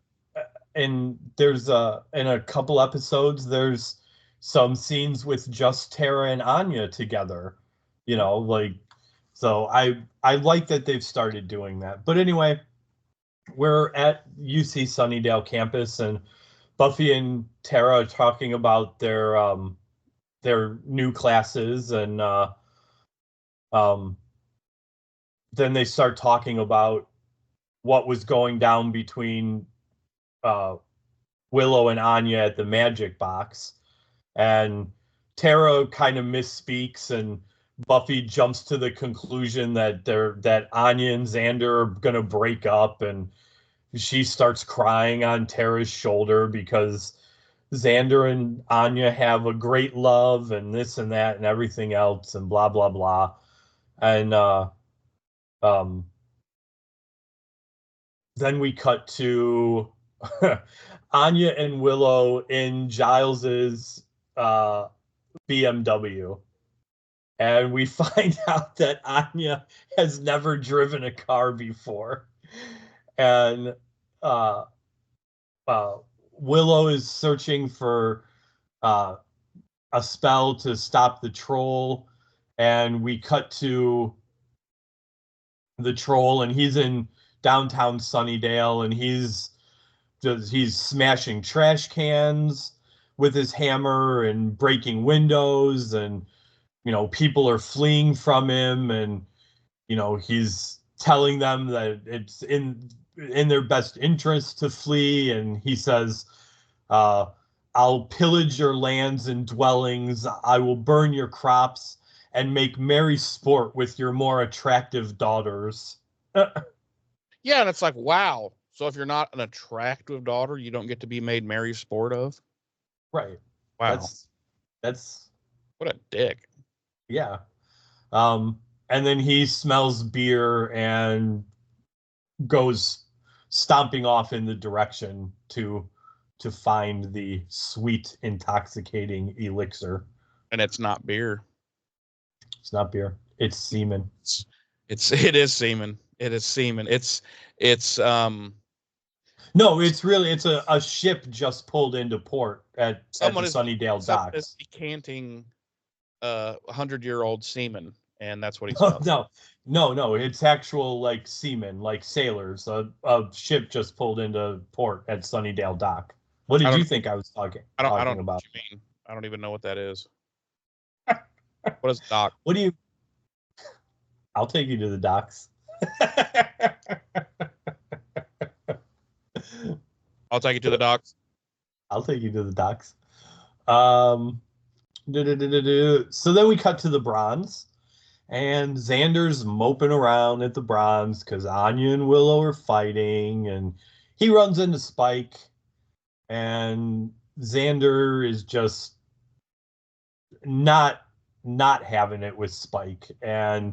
couple episodes there's some scenes with just Tara and Anya together, like, so I like that they've started doing that. But anyway, we're at UC Sunnydale campus, and Buffy and Tara are talking about their new classes, and then they start talking about what was going down between Willow and Anya at the magic box. And Tara kind of misspeaks, and Buffy jumps to the conclusion that Anya and Xander are gonna break up, and she starts crying on Tara's shoulder because Xander and Anya have a great love and this and that and everything else and blah blah blah. And then we cut to Anya and Willow in Giles's BMW. And we find out that Anya has never driven a car before. And Willow is searching for a spell to stop the troll. And we cut to the troll, and he's in downtown Sunnydale, and he's smashing trash cans with his hammer and breaking windows, and people are fleeing from him, and he's telling them that it's in their best interest to flee, and he says, I'll pillage your lands and dwellings, I will burn your crops and make merry sport with your more attractive daughters. Yeah, and it's like, wow. So if you're not an attractive daughter, you don't get to be made merry sport of? Right. Wow. That's what a dick. Yeah. And then he smells beer and goes stomping off in the direction to find the sweet, intoxicating elixir. And it's not beer. It's not beer. It's semen. It is semen. It is semen. It's No, it's a ship just pulled into port at the Sunnydale docks. Someone is decanting 100-year-old semen, and that's what he smells. No, it's actual like semen, like sailors. A ship just pulled into port at Sunnydale dock. What did you think I was talking about? I don't know what you mean. I don't even know what that is. What is dock? I'll take you to the docks. I'll take you to the docks. I'll take you to the docks. So then we cut to the bronze, and Xander's moping around at the bronze because Anya and Willow are fighting, and he runs into Spike, and Xander is just not having it with Spike, and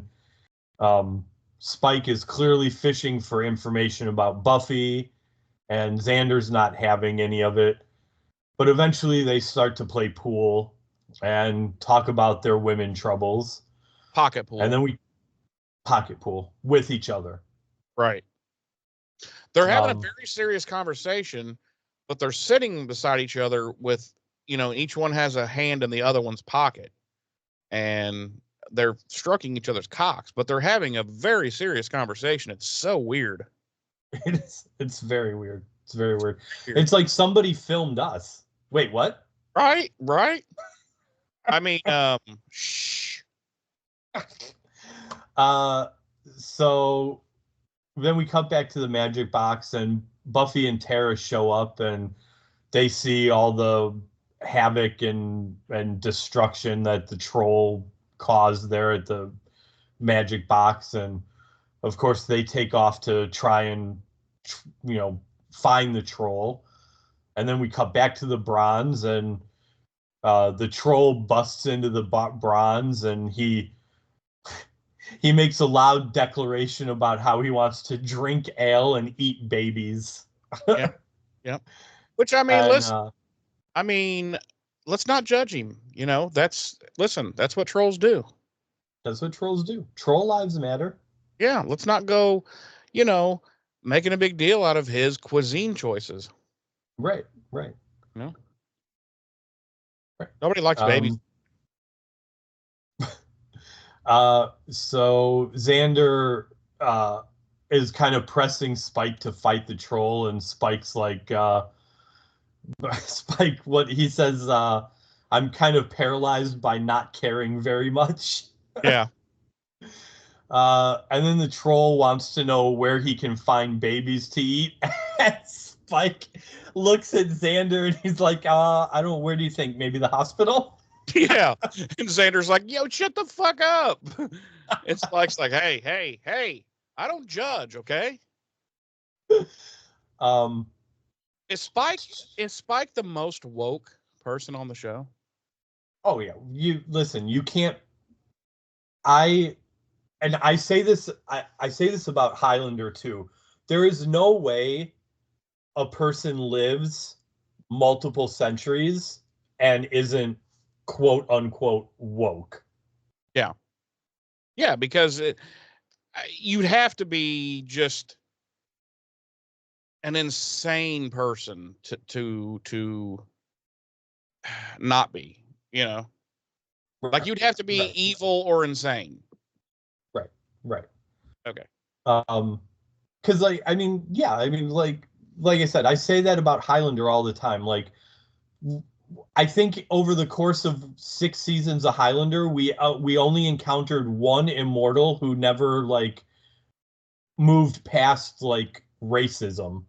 Spike is clearly fishing for information about Buffy, and Xander's not having any of it. But eventually they start to play pool and talk about their women troubles. Pocket pool. And then we pocket pool with each other. Right. They're having a very serious conversation, but they're sitting beside each other with, each one has a hand in the other one's pocket. And they're stroking each other's cocks, but they're having a very serious conversation. It's so weird. It is. It's very weird. It's very weird. It's like somebody filmed us. Wait, what? Right. I mean, shh. So then we cut back to the magic box, and Buffy and Tara show up, and they see all the havoc and destruction that the troll caused there at the magic box, and of course they take off to try and find the troll. And then we cut back to the bronze, and the troll busts into the bronze, and he makes a loud declaration about how he wants to drink ale and eat babies. Yep. Which, I mean, and, let's not judge him. That's what trolls do. That's what trolls do. Troll lives matter. Yeah, let's not go, making a big deal out of his cuisine choices. Right. Right. Nobody likes babies. So Xander is kind of pressing Spike to fight the troll, and Spike's like, Spike, what he says, I'm kind of paralyzed by not caring very much. Yeah. And then the troll wants to know where he can find babies to eat. And Spike looks at Xander and he's like, I don't know, where do you think? Maybe the hospital? Yeah. And Xander's like, yo, shut the fuck up. And Spike's like, hey, I don't judge, okay? Is Spike the most woke person on the show? Oh yeah. You can't. I say this about Highlander too. There is no way a person lives multiple centuries and isn't quote unquote woke. Yeah, because you'd have to be just an insane person to not be, like you'd have to be evil or insane. Right. Okay. Because like I said, I say that about Highlander all the time. Like, I think over the course of 6 seasons of Highlander, we only encountered one immortal who never like moved past like racism.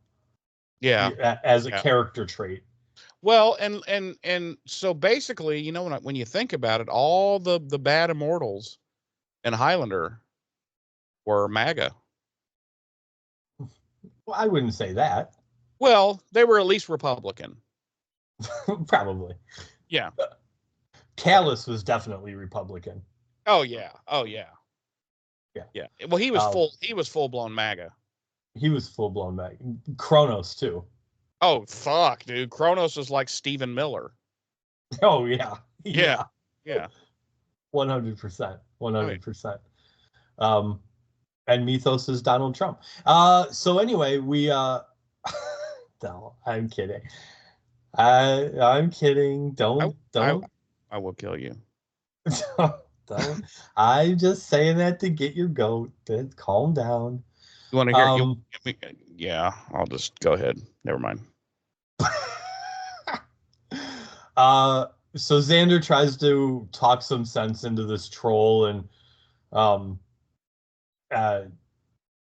Yeah. As a character trait. Well, and so basically, when you think about it, all the bad immortals in Highlander were MAGA. Well, I wouldn't say that. Well, they were at least Republican. Probably. Yeah. Callus was definitely Republican. Oh yeah. Well, he was full blown MAGA. He was full blown MAGA. Kronos too. Oh fuck, dude. Kronos is like Stephen Miller. Oh yeah. Yeah. 100%. 100%. And Mythos is Donald Trump. So anyway, we no, I'm kidding. I'm kidding. Don't. I will kill you. don't. I'm just saying that to get your goat. Calm down. You want to hear? Yeah, I'll just go ahead. Never mind. So Xander tries to talk some sense into this troll, and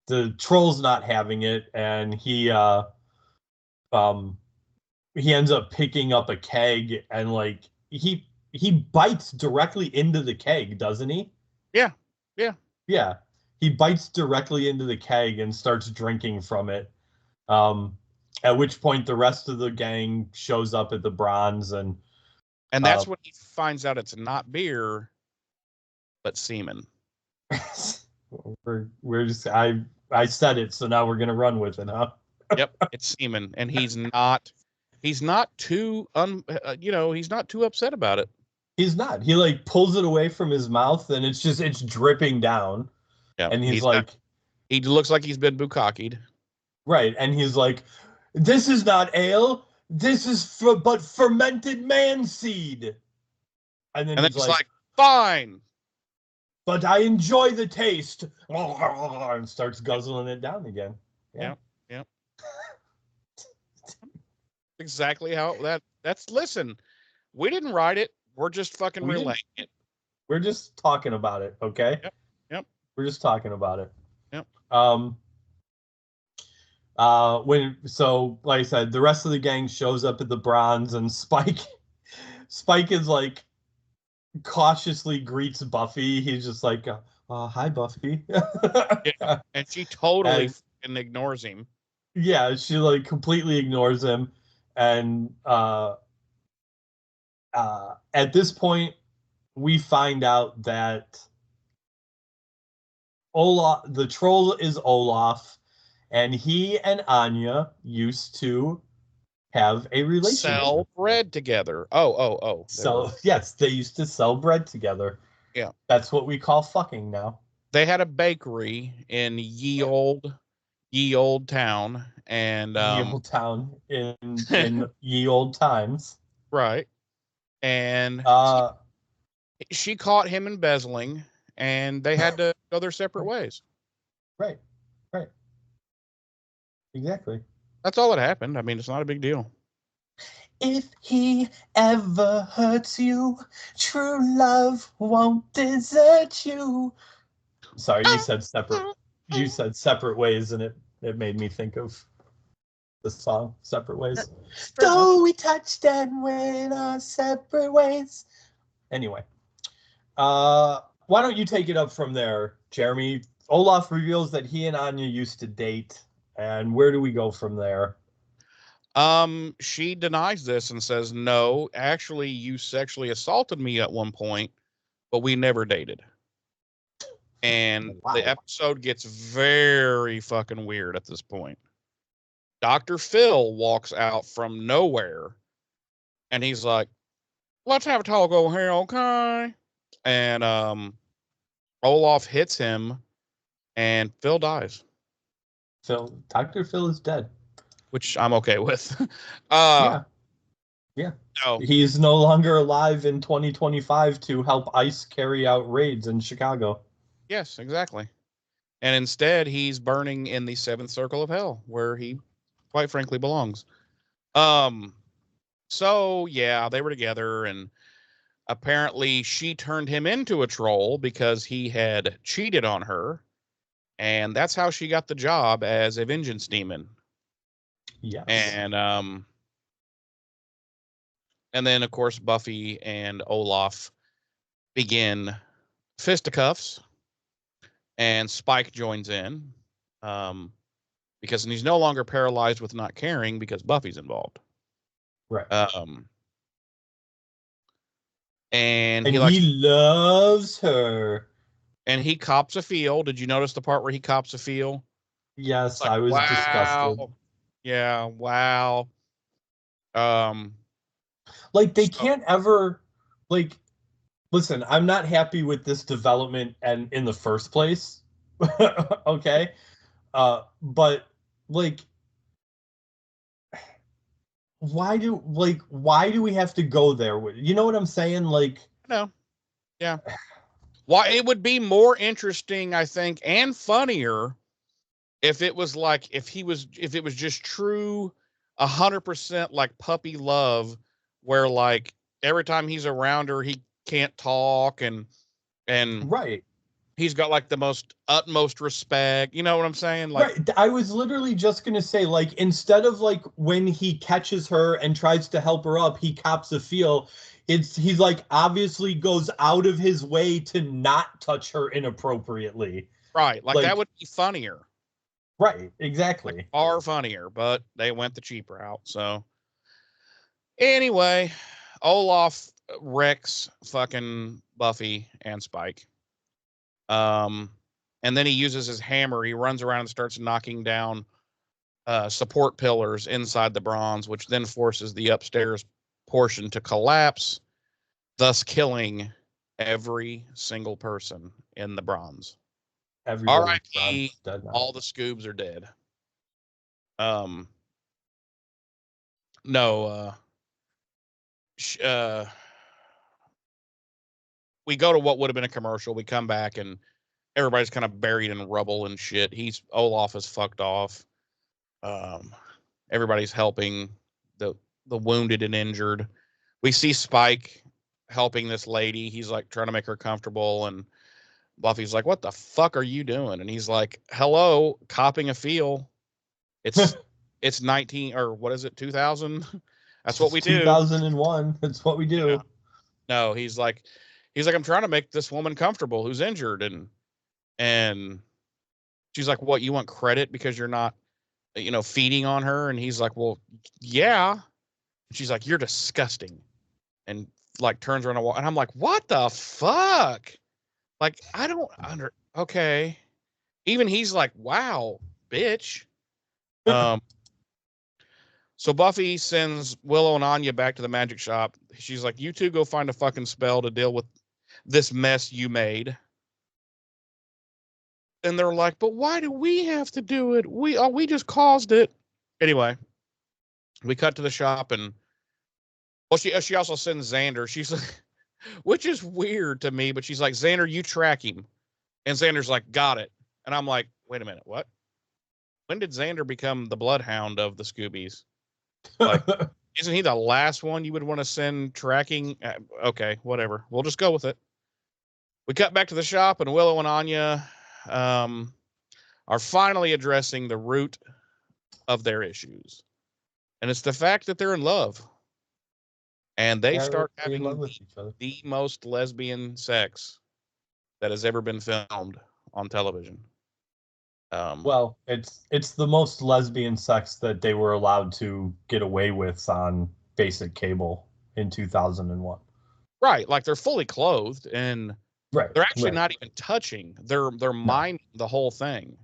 the troll's not having it, and he ends up picking up a keg, and like he bites directly into the keg, doesn't he? Yeah. He bites directly into the keg and starts drinking from it. At which point the rest of the gang shows up at the bronze, and that's when he finds out it's not beer, but semen. we're just I said it, so now we're gonna run with it, huh? Yep, it's semen, and he's not too he's not too upset about it. He's not. He like pulls it away from his mouth, and it's dripping down. Yeah, and he looks like he's been bukkakied. Right, and he's like, "This is not ale. This is but fermented man seed." And then he's like, "Fine, but I enjoy the taste," and starts guzzling it down again. Yeah. Exactly how that's. Listen, we didn't write it. We're just fucking relaying it. We're just talking about it, okay? Yep. We're just talking about it. Yep. Like I said, the rest of the gang shows up at the bronze, and Spike is like cautiously greets Buffy. He's just like, Hi, Buffy. Yeah. And she totally And- fucking ignores him. Yeah, she like completely ignores him, and at this point, we find out that Olaf, the troll, is Olaf, and he and Anya used to have a relationship. Sell bread together. Oh. So yes, they used to sell bread together. Yeah. That's what we call fucking now. They had a bakery in ye old town, and Ye old town in ye old times. right, and she caught him embezzling, and they had to go their separate ways. Right. Exactly. That's all that happened. I mean, it's not a big deal. If he ever hurts you, true love won't desert you. Sorry, you said separate. You said separate ways, and it made me think of the song "Separate Ways." Though we touched and went our separate ways. Anyway, why don't you take it up from there, Jeremy? Olaf reveals that he and Anya used to date, and where do we go from there? She denies this and says, "No, actually, you sexually assaulted me at one point, but we never dated." And Wow. the episode gets very fucking weird at this point. Dr. Phil walks out from nowhere, and he's like, "Let's have a talk over here, okay?" And Olaf hits him, and Phil dies, Dr. Phil is dead. which I'm okay with. Yeah. No, He's no longer alive in 2025 to help ICE carry out raids in Chicago. yes, exactly. And instead, he's burning in the seventh circle of hell, where he, quite frankly, belongs. So yeah, they were together, and apparently she turned him into a troll because he had cheated on her, and that's how she got the job as a vengeance demon. Yes. And then of course Buffy and Olaf begin fisticuffs, and Spike joins in, because he's no longer paralyzed with not caring because Buffy's involved. Right. And he loves her. And he cops a feel. Did you notice the part where he cops a feel? Yes, Like, I was wow. disgusted. Yeah, wow. Like they can't ever like listen, I'm not happy with this development and in the first place. Okay? But like why do we have to go there with, you know what I'm saying? Like no. Yeah. Why it would be more interesting, I think, and funnier if it was like if it was just true 100% like puppy love, where like every time he's around her he can't talk, and right. He's got like the most utmost respect. You know what I'm saying? Like, right. I was literally just gonna say, like, instead of like when he catches her and tries to help her up, he cops a feel. He's like obviously goes out of his way to not touch her inappropriately. right. Like that would be funnier. Right. Exactly. Like, far funnier, but they went the cheap route. So anyway, Olaf wrecks fucking Buffy and Spike. And then he uses his hammer. He runs around and starts knocking down support pillars inside the bronze, which then forces the upstairs portion to collapse, thus killing every single person in the bronze. R.I.P. All the Scoobs are dead. We go to what would have been a commercial. We come back and everybody's kind of buried in rubble and shit. Olaf is fucked off. Everybody's helping the wounded and injured. We see Spike helping this lady. He's like trying to make her comfortable, and Buffy's like, "What the fuck are you doing?" And he's like, "Hello, copping a feel. It's 19 or what is it, 2000? That's what we do. 2001. That's what we do." Yeah. No, he's like, I'm trying to make this woman comfortable who's injured, and And she's like, what, you want credit because you're not, feeding on her? And he's like, well, yeah. She's like, you're disgusting. And like turns around and walk. And I'm like, what the fuck? Like, I don't okay. Even he's like, wow, bitch. So Buffy sends Willow and Anya back to the magic shop. She's like, you two go find a fucking spell to deal with this mess you made. And they're like, but why do we have to do it? We just caused it. Anyway, we cut to the shop, and she also sends Xander. She's like, which is weird to me, but she's like, Xander, you track him. And Xander's like, got it. And I'm like, wait a minute, what? When did Xander become the bloodhound of the Scoobies? Like, isn't he the last one you would want to send tracking? Okay, whatever. We'll just go with it. We cut back to the shop, and Willow and Anya are finally addressing the root of their issues. And it's the fact that they're in love. And they start having the most lesbian sex that has ever been filmed on television. Well, it's the most lesbian sex that they were allowed to get away with on basic cable in 2001. Right, like they're fully clothed, and right, they're actually not even touching. They're minding the whole thing.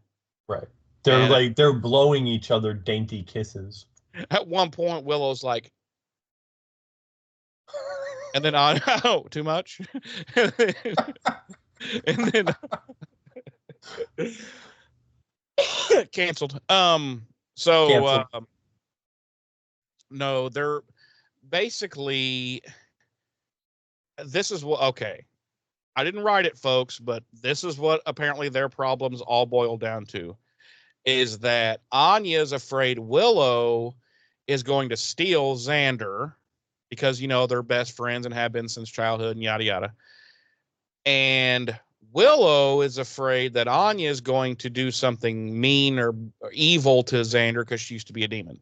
Right. They're blowing each other dainty kisses. At one point, Willow's like, and then oh, too much. And then canceled. No, they're basically, this is what, okay, I didn't write it, folks, but this is what apparently their problems all boil down to, is that Anya's afraid Willow is going to steal Xander because, they're best friends and have been since childhood and yada, yada. And Willow is afraid that Anya is going to do something mean or evil to Xander because she used to be a demon.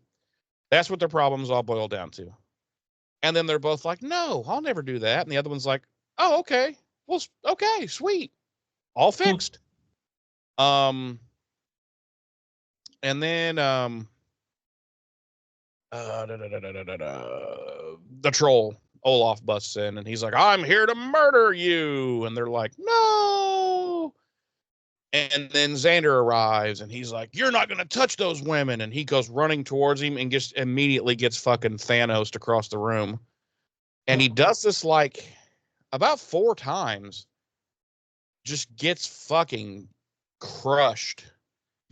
That's what their problems all boil down to. And then they're both like, no, I'll never do that. And the other one's like, oh, okay. Well, okay, sweet. All fixed. And then the troll Olaf busts in, and he's like, I'm here to murder you. And they're like, no. And then Xander arrives, and he's like, you're not going to touch those women. And he goes running towards him and just immediately gets fucking Thanos across the room. And he does this like about 4 times, just gets fucking crushed.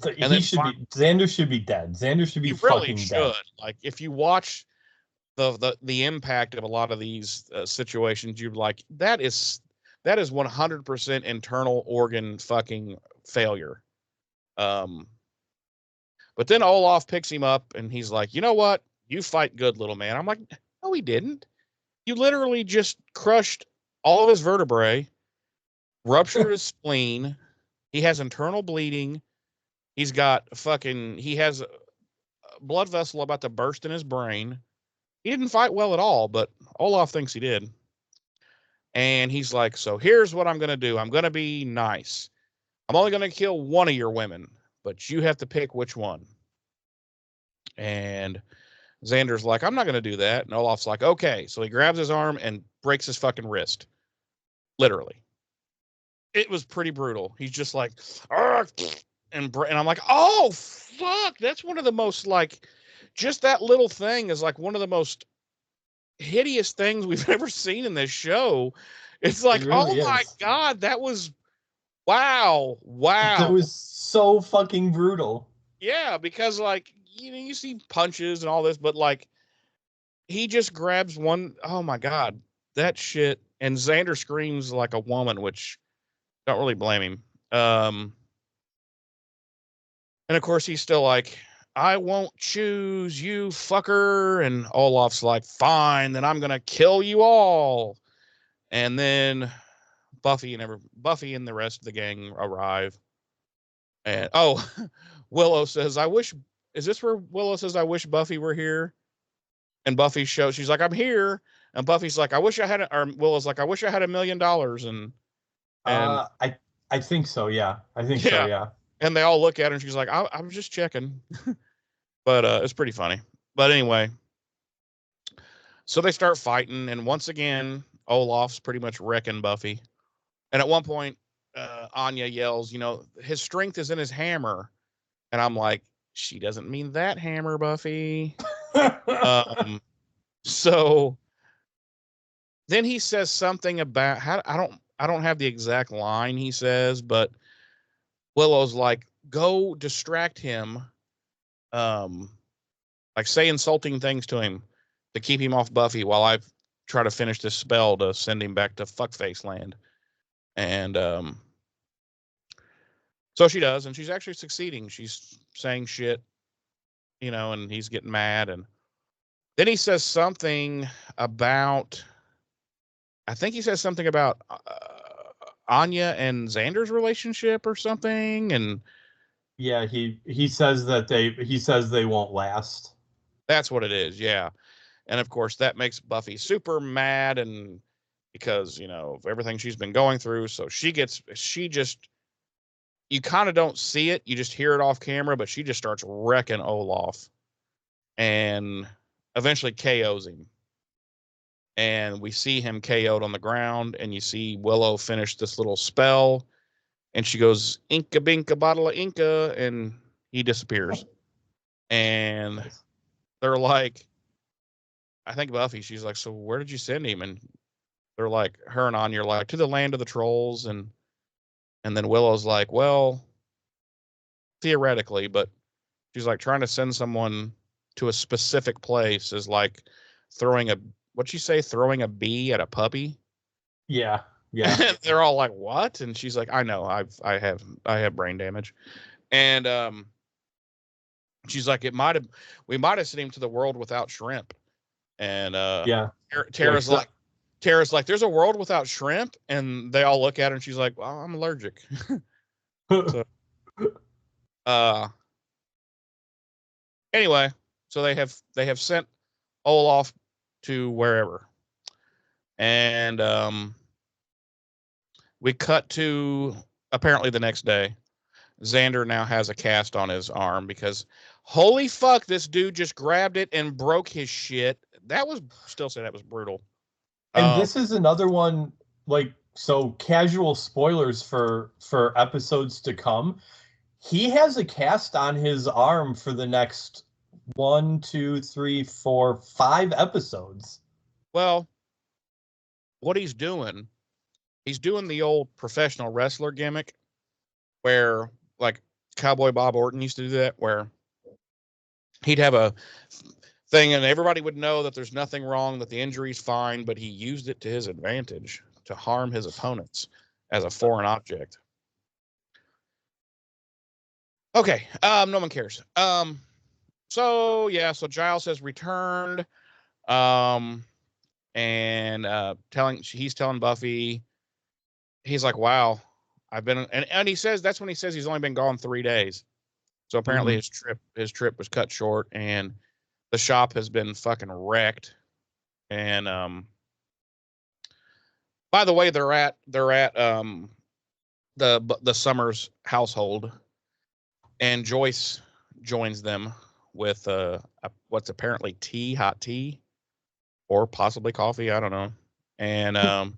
So and Xander should be dead. Xander should be fucking dead. Like, if you watch the impact of a lot of these situations, you're like, that is 100% internal organ fucking failure. But then Olaf picks him up, and he's like, you know what? You fight good, little man. I'm like, no, he didn't. You literally just crushed all of his vertebrae, ruptured his spleen. He has internal bleeding. He has a blood vessel about to burst in his brain. He didn't fight well at all, but Olaf thinks he did. And he's like, so here's what I'm going to do. I'm going to be nice. I'm only going to kill one of your women, but you have to pick which one. And Xander's like, I'm not going to do that. And Olaf's like, okay. So he grabs his arm and breaks his fucking wrist. Literally. It was pretty brutal. He's just like, and I'm like, oh, fuck. That's one of the most, like, just that little thing is like one of the most hideous things we've ever seen in this show. It's like, really my God, that was, wow. That was so fucking brutal. Yeah, because, like, you see punches and all this, but, like, he just grabs one. Oh, my God, that shit. And Xander screams like a woman, which don't really blame him. And, of course, he's still like, I won't choose you, fucker. And Olaf's like, fine, then I'm going to kill you all. And then Buffy and the rest of the gang arrive. And, Willow says, is this where Willow says, I wish Buffy were here? And Buffy she's like, I'm here. And Buffy's like, Willow's like, I wish I had $1 million. And I I think so. Yeah, I think so. Yeah. And they all look at her, and she's like, I was just checking. But it's pretty funny. But anyway, so they start fighting, and once again, Olaf's pretty much wrecking Buffy. And at one point, Anya yells, his strength is in his hammer. And I'm like, she doesn't mean that hammer, Buffy. So then he says something about how I don't have the exact line he says, but Willow's like, go distract him. Like say insulting things to him to keep him off Buffy while I try to finish this spell to send him back to fuckface land. And so she does, and she's actually succeeding. She's saying shit, and he's getting mad. And then he says something about, I think he says something about Anya and Xander's relationship or something. And yeah, he says they won't last. That's what it is. Yeah. And of course that makes Buffy super mad, and because, of everything she's been going through. So she just, you kind of don't see it. You just hear it off camera, but she just starts wrecking Olaf and eventually KOs him. And we see him KO'd on the ground, and you see Willow finish this little spell, and she goes, Inca Binka bottle of Inca, and he disappears. And they're like, I think Buffy, she's like, so where did you send him? And they're like, her and Anya are like, to the land of the trolls. And then Willow's like, well, theoretically, but she's like, trying to send someone to a specific place is like throwing a bee at a puppy. Yeah. Yeah. They're all like, what? And she's like, I know, I have brain damage. And she's like, we might have sent him to the world without shrimp. And yeah. Tara's like, there's a world without shrimp, and they all look at her, and she's like, well, I'm allergic. So, anyway, so they have sent Olaf to wherever, and we cut to apparently the next day. Xander now has a cast on his arm because holy fuck, this dude just grabbed it and broke his shit. That was brutal. And this is another one, like, so casual spoilers for episodes to come. He has a cast on his arm for the next 1, 2, 3, 4, 5 episodes. Well, what he's doing the old professional wrestler gimmick where, like, Cowboy Bob Orton used to do that, where he'd have a thing and everybody would know that there's nothing wrong, that the injury's fine, but he used it to his advantage to harm his opponents as a foreign object. Okay, no one cares. So Giles has returned, and he's telling Buffy, he's like, wow, I've been, and he says, that's when he says he's only been gone 3 days. So apparently his trip was cut short, and the shop has been fucking wrecked. And by the way, they're at the Summers household, and Joyce joins them with what's apparently hot tea, or possibly coffee, I don't know. And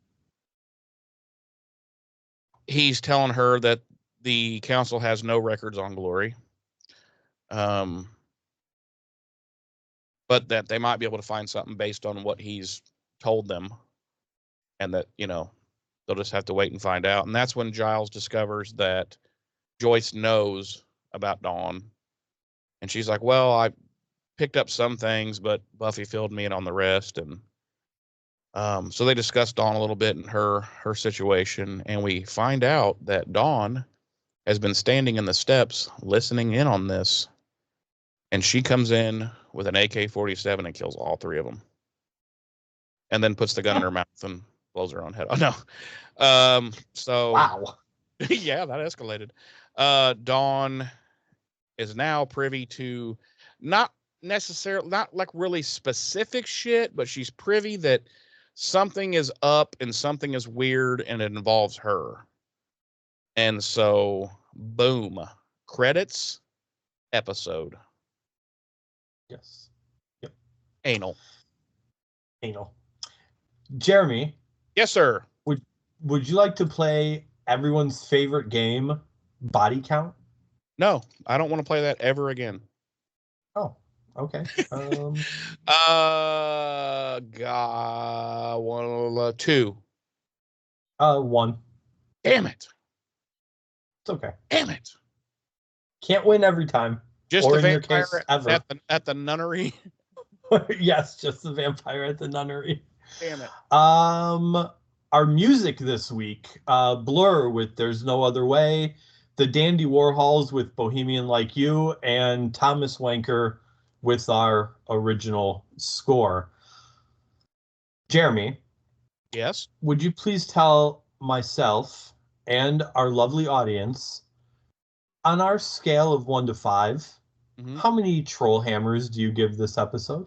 he's telling her that the council has no records on Glory, but that they might be able to find something based on what he's told them, and that, they'll just have to wait and find out. And that's when Giles discovers that Joyce knows about Dawn, and she's like, well, I picked up some things, but Buffy filled me in on the rest. And so they discuss Dawn a little bit and her situation, and we find out that Dawn has been standing in the steps listening in on this, and she comes in with an AK-47 and kills all 3 of them, and then puts the gun in her mouth and blows her own head off. No. So wow. Yeah, that escalated. Dawn is now privy to not like really specific shit, but she's privy that something is up and something is weird, and it involves her. And so, boom, credits, episode, Yes. Yep. anal. Anal. Jeremy, Yes, sir. would you like to play everyone's favorite game, Body Count? No, I don't want to play that ever again. Oh, okay. Two. One. Damn it. It's okay. Damn it. Can't win every time. Just or the in your vampire case, ever. at the nunnery. Yes, just the vampire at the nunnery. Damn it. Our music this week, Blur with There's No Other Way, the Dandy Warhols with Bohemian Like You, and Thomas Wanker with our original score. Jeremy, Yes. would you please tell myself and our lovely audience, on our scale of 1 to 5, how many troll hammers do you give this episode?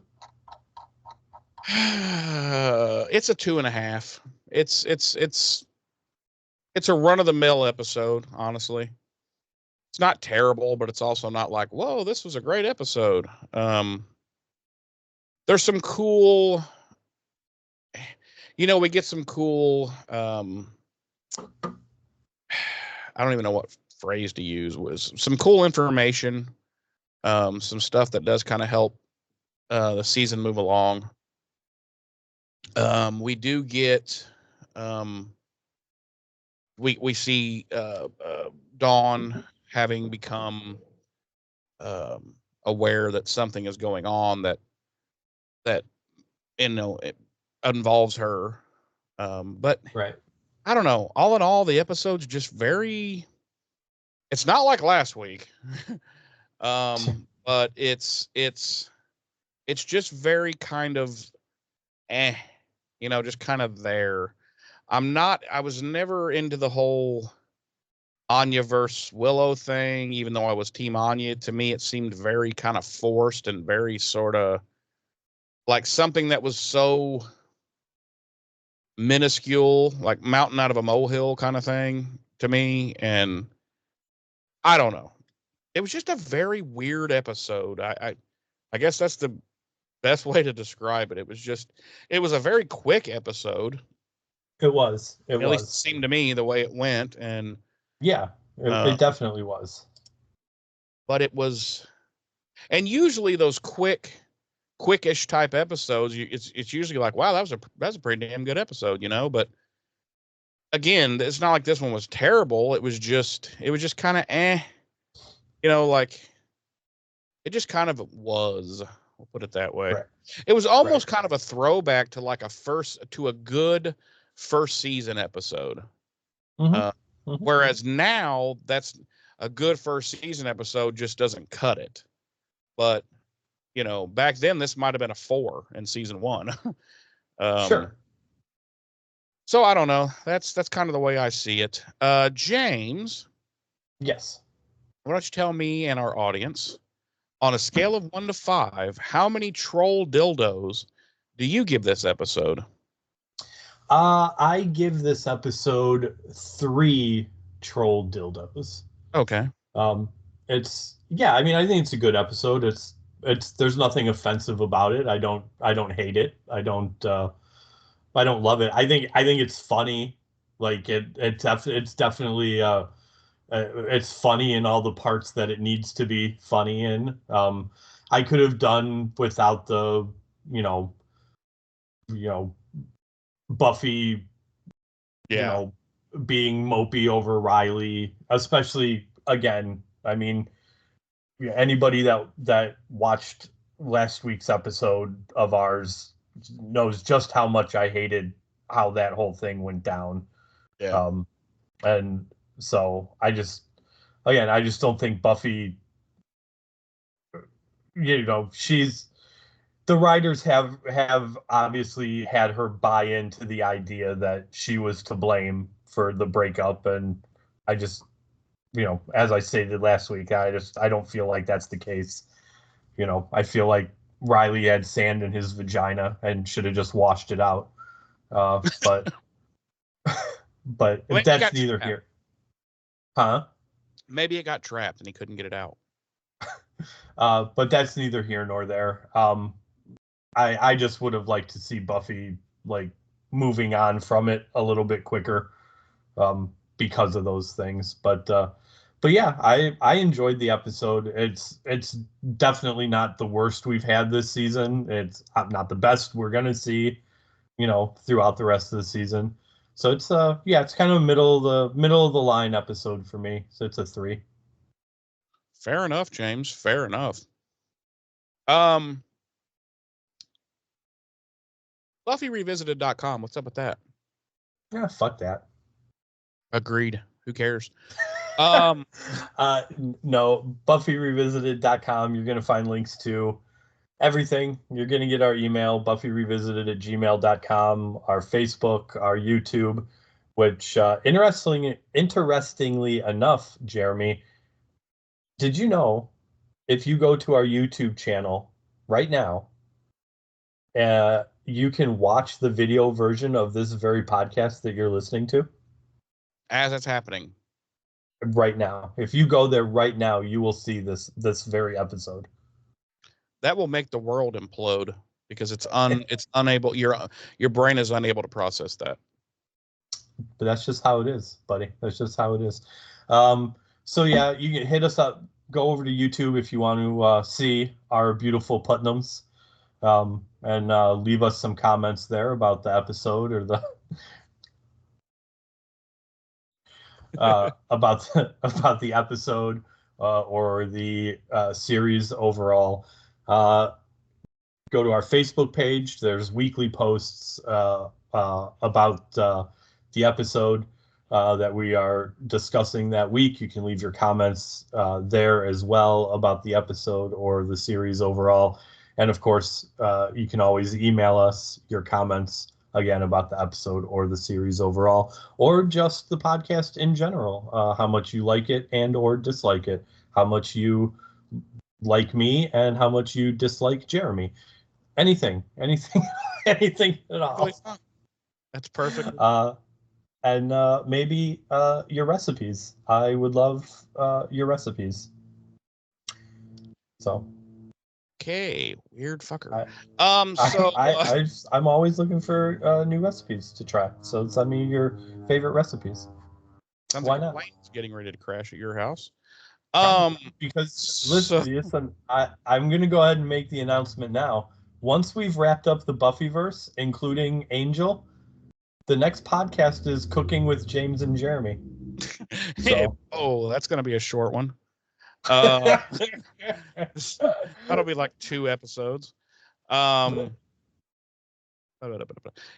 It's a 2.5. It's a run of the mill episode, honestly. It's not terrible, but it's also not like, whoa, this was a great episode. There's some cool, we get some cool, I don't even know what phrase to use, was some cool information, some stuff that does kind of help the season move along. We do get, we see Dawn having become aware that something is going on that it involves her. But right. I don't know. All in all, the episode's just very. It's not like last week, but it's just very kind of, just kind of there. I was never into the whole Anya versus Willow thing, even though I was Team Anya. To me, it seemed very kind of forced and very sort of like something that was so minuscule, like mountain out of a molehill kind of thing to me. And I don't know. It was just a very weird episode. I guess that's the best way to describe it. It was a very quick episode. It was. At least it seemed to me the way it went. And yeah, it definitely was. But it was, and usually those quickish type episodes, it's usually like, wow, that's a pretty damn good episode, But again, it's not like this one was terrible. It was just kind of like it just kind of was. We'll put it that way. Right. It was almost kind of a throwback to like a good first season episode. Whereas now that's a good first season episode just doesn't cut it. But back then this might have been a 4 in season 1. Sure. So I don't know. That's kind of the way I see it. James. Yes. Why don't you tell me and our audience, on a scale of 1 to 5, how many troll dildos do you give this episode? I give this episode 3 troll dildos. Okay. I think it's a good episode. It's there's nothing offensive about it. I don't hate it. I don't love it. I think it's funny. Like it's definitely it's funny in all the parts that it needs to be funny in. I could have done without the Buffy being mopey over Riley, especially again. I mean, anybody that watched last week's episode of ours knows just how much I hated how that whole thing went down. Yeah. And so I just don't think Buffy, the writers have obviously had her buy into the idea that she was to blame for the breakup. And I just, as I stated last week, I don't feel like that's the case. I feel like Riley had sand in his vagina and should have just washed it out. But that's neither here. Huh? Maybe it got trapped and he couldn't get it out. But that's neither here nor there. I just would have liked to see Buffy like moving on from it a little bit quicker, because of those things. But yeah, I enjoyed the episode. It's definitely not the worst we've had this season. It's not the best we're gonna see, throughout the rest of the season. So it's it's kind of middle of the line episode for me. So it's a 3. Fair enough, James. Fair enough. BuffyRevisited.com. What's up with that? Yeah, fuck that. Agreed. Who cares? No, BuffyRevisited.com. You're gonna find links to everything. You're gonna get our email, BuffyRevisited@gmail.com, our Facebook, our YouTube, which interestingly enough, Jeremy, did you know if you go to our YouTube channel right now, you can watch the video version of this very podcast that you're listening to? As it's happening. Right now. If you go there right now, you will see this very episode. That will make the world implode because it's unable, your brain is unable to process that. But that's just how it is, buddy. That's just how it is. So yeah, you can hit us up. Go over to YouTube if you want to see our beautiful Putnams, and leave us some comments there about the episode or the about the episode or the series overall. Go to our Facebook page. There's weekly posts about the episode that we are discussing that week. You can leave your comments there as well about the episode or the series overall. And of course, you can always email us your comments again about the episode or the series overall, or just the podcast in general, how much you like it and or dislike it, how much you like me and how much you dislike Jeremy. Anything anything at all. That's perfect. And maybe your recipes. I would love your recipes. So Okay, weird fucker. I'm always looking for new recipes to try. So send me your favorite recipes. Sounds Why like not? a plane's getting ready to crash at your house. Because listen, I'm gonna go ahead and make the announcement now. Once we've wrapped up the Buffyverse, including Angel, the next podcast is Cooking with James and Jeremy. So. Oh, that's gonna be a short one. That'll be like 2 episodes.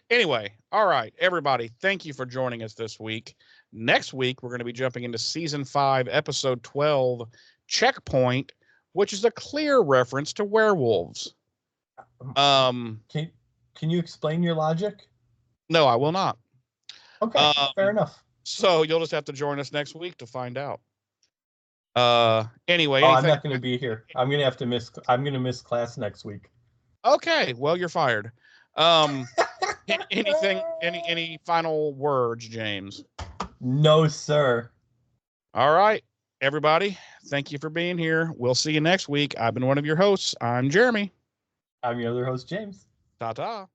Anyway, all right, everybody, thank you for joining us this week. Next week, we're going to be jumping into season 5, episode 12, Checkpoint, which is a clear reference to werewolves. Can you explain your logic? No, I will not. Okay, fair enough. So you'll just have to join us next week to find out. Anyway, I'm not going to be here. I'm going to miss class next week. Okay, well, you're fired. Any final words, James? No, sir. All right, everybody, thank you for being here. We'll see you next week. I've been one of your hosts. I'm Jeremy. I'm your other host, James. Ta-ta.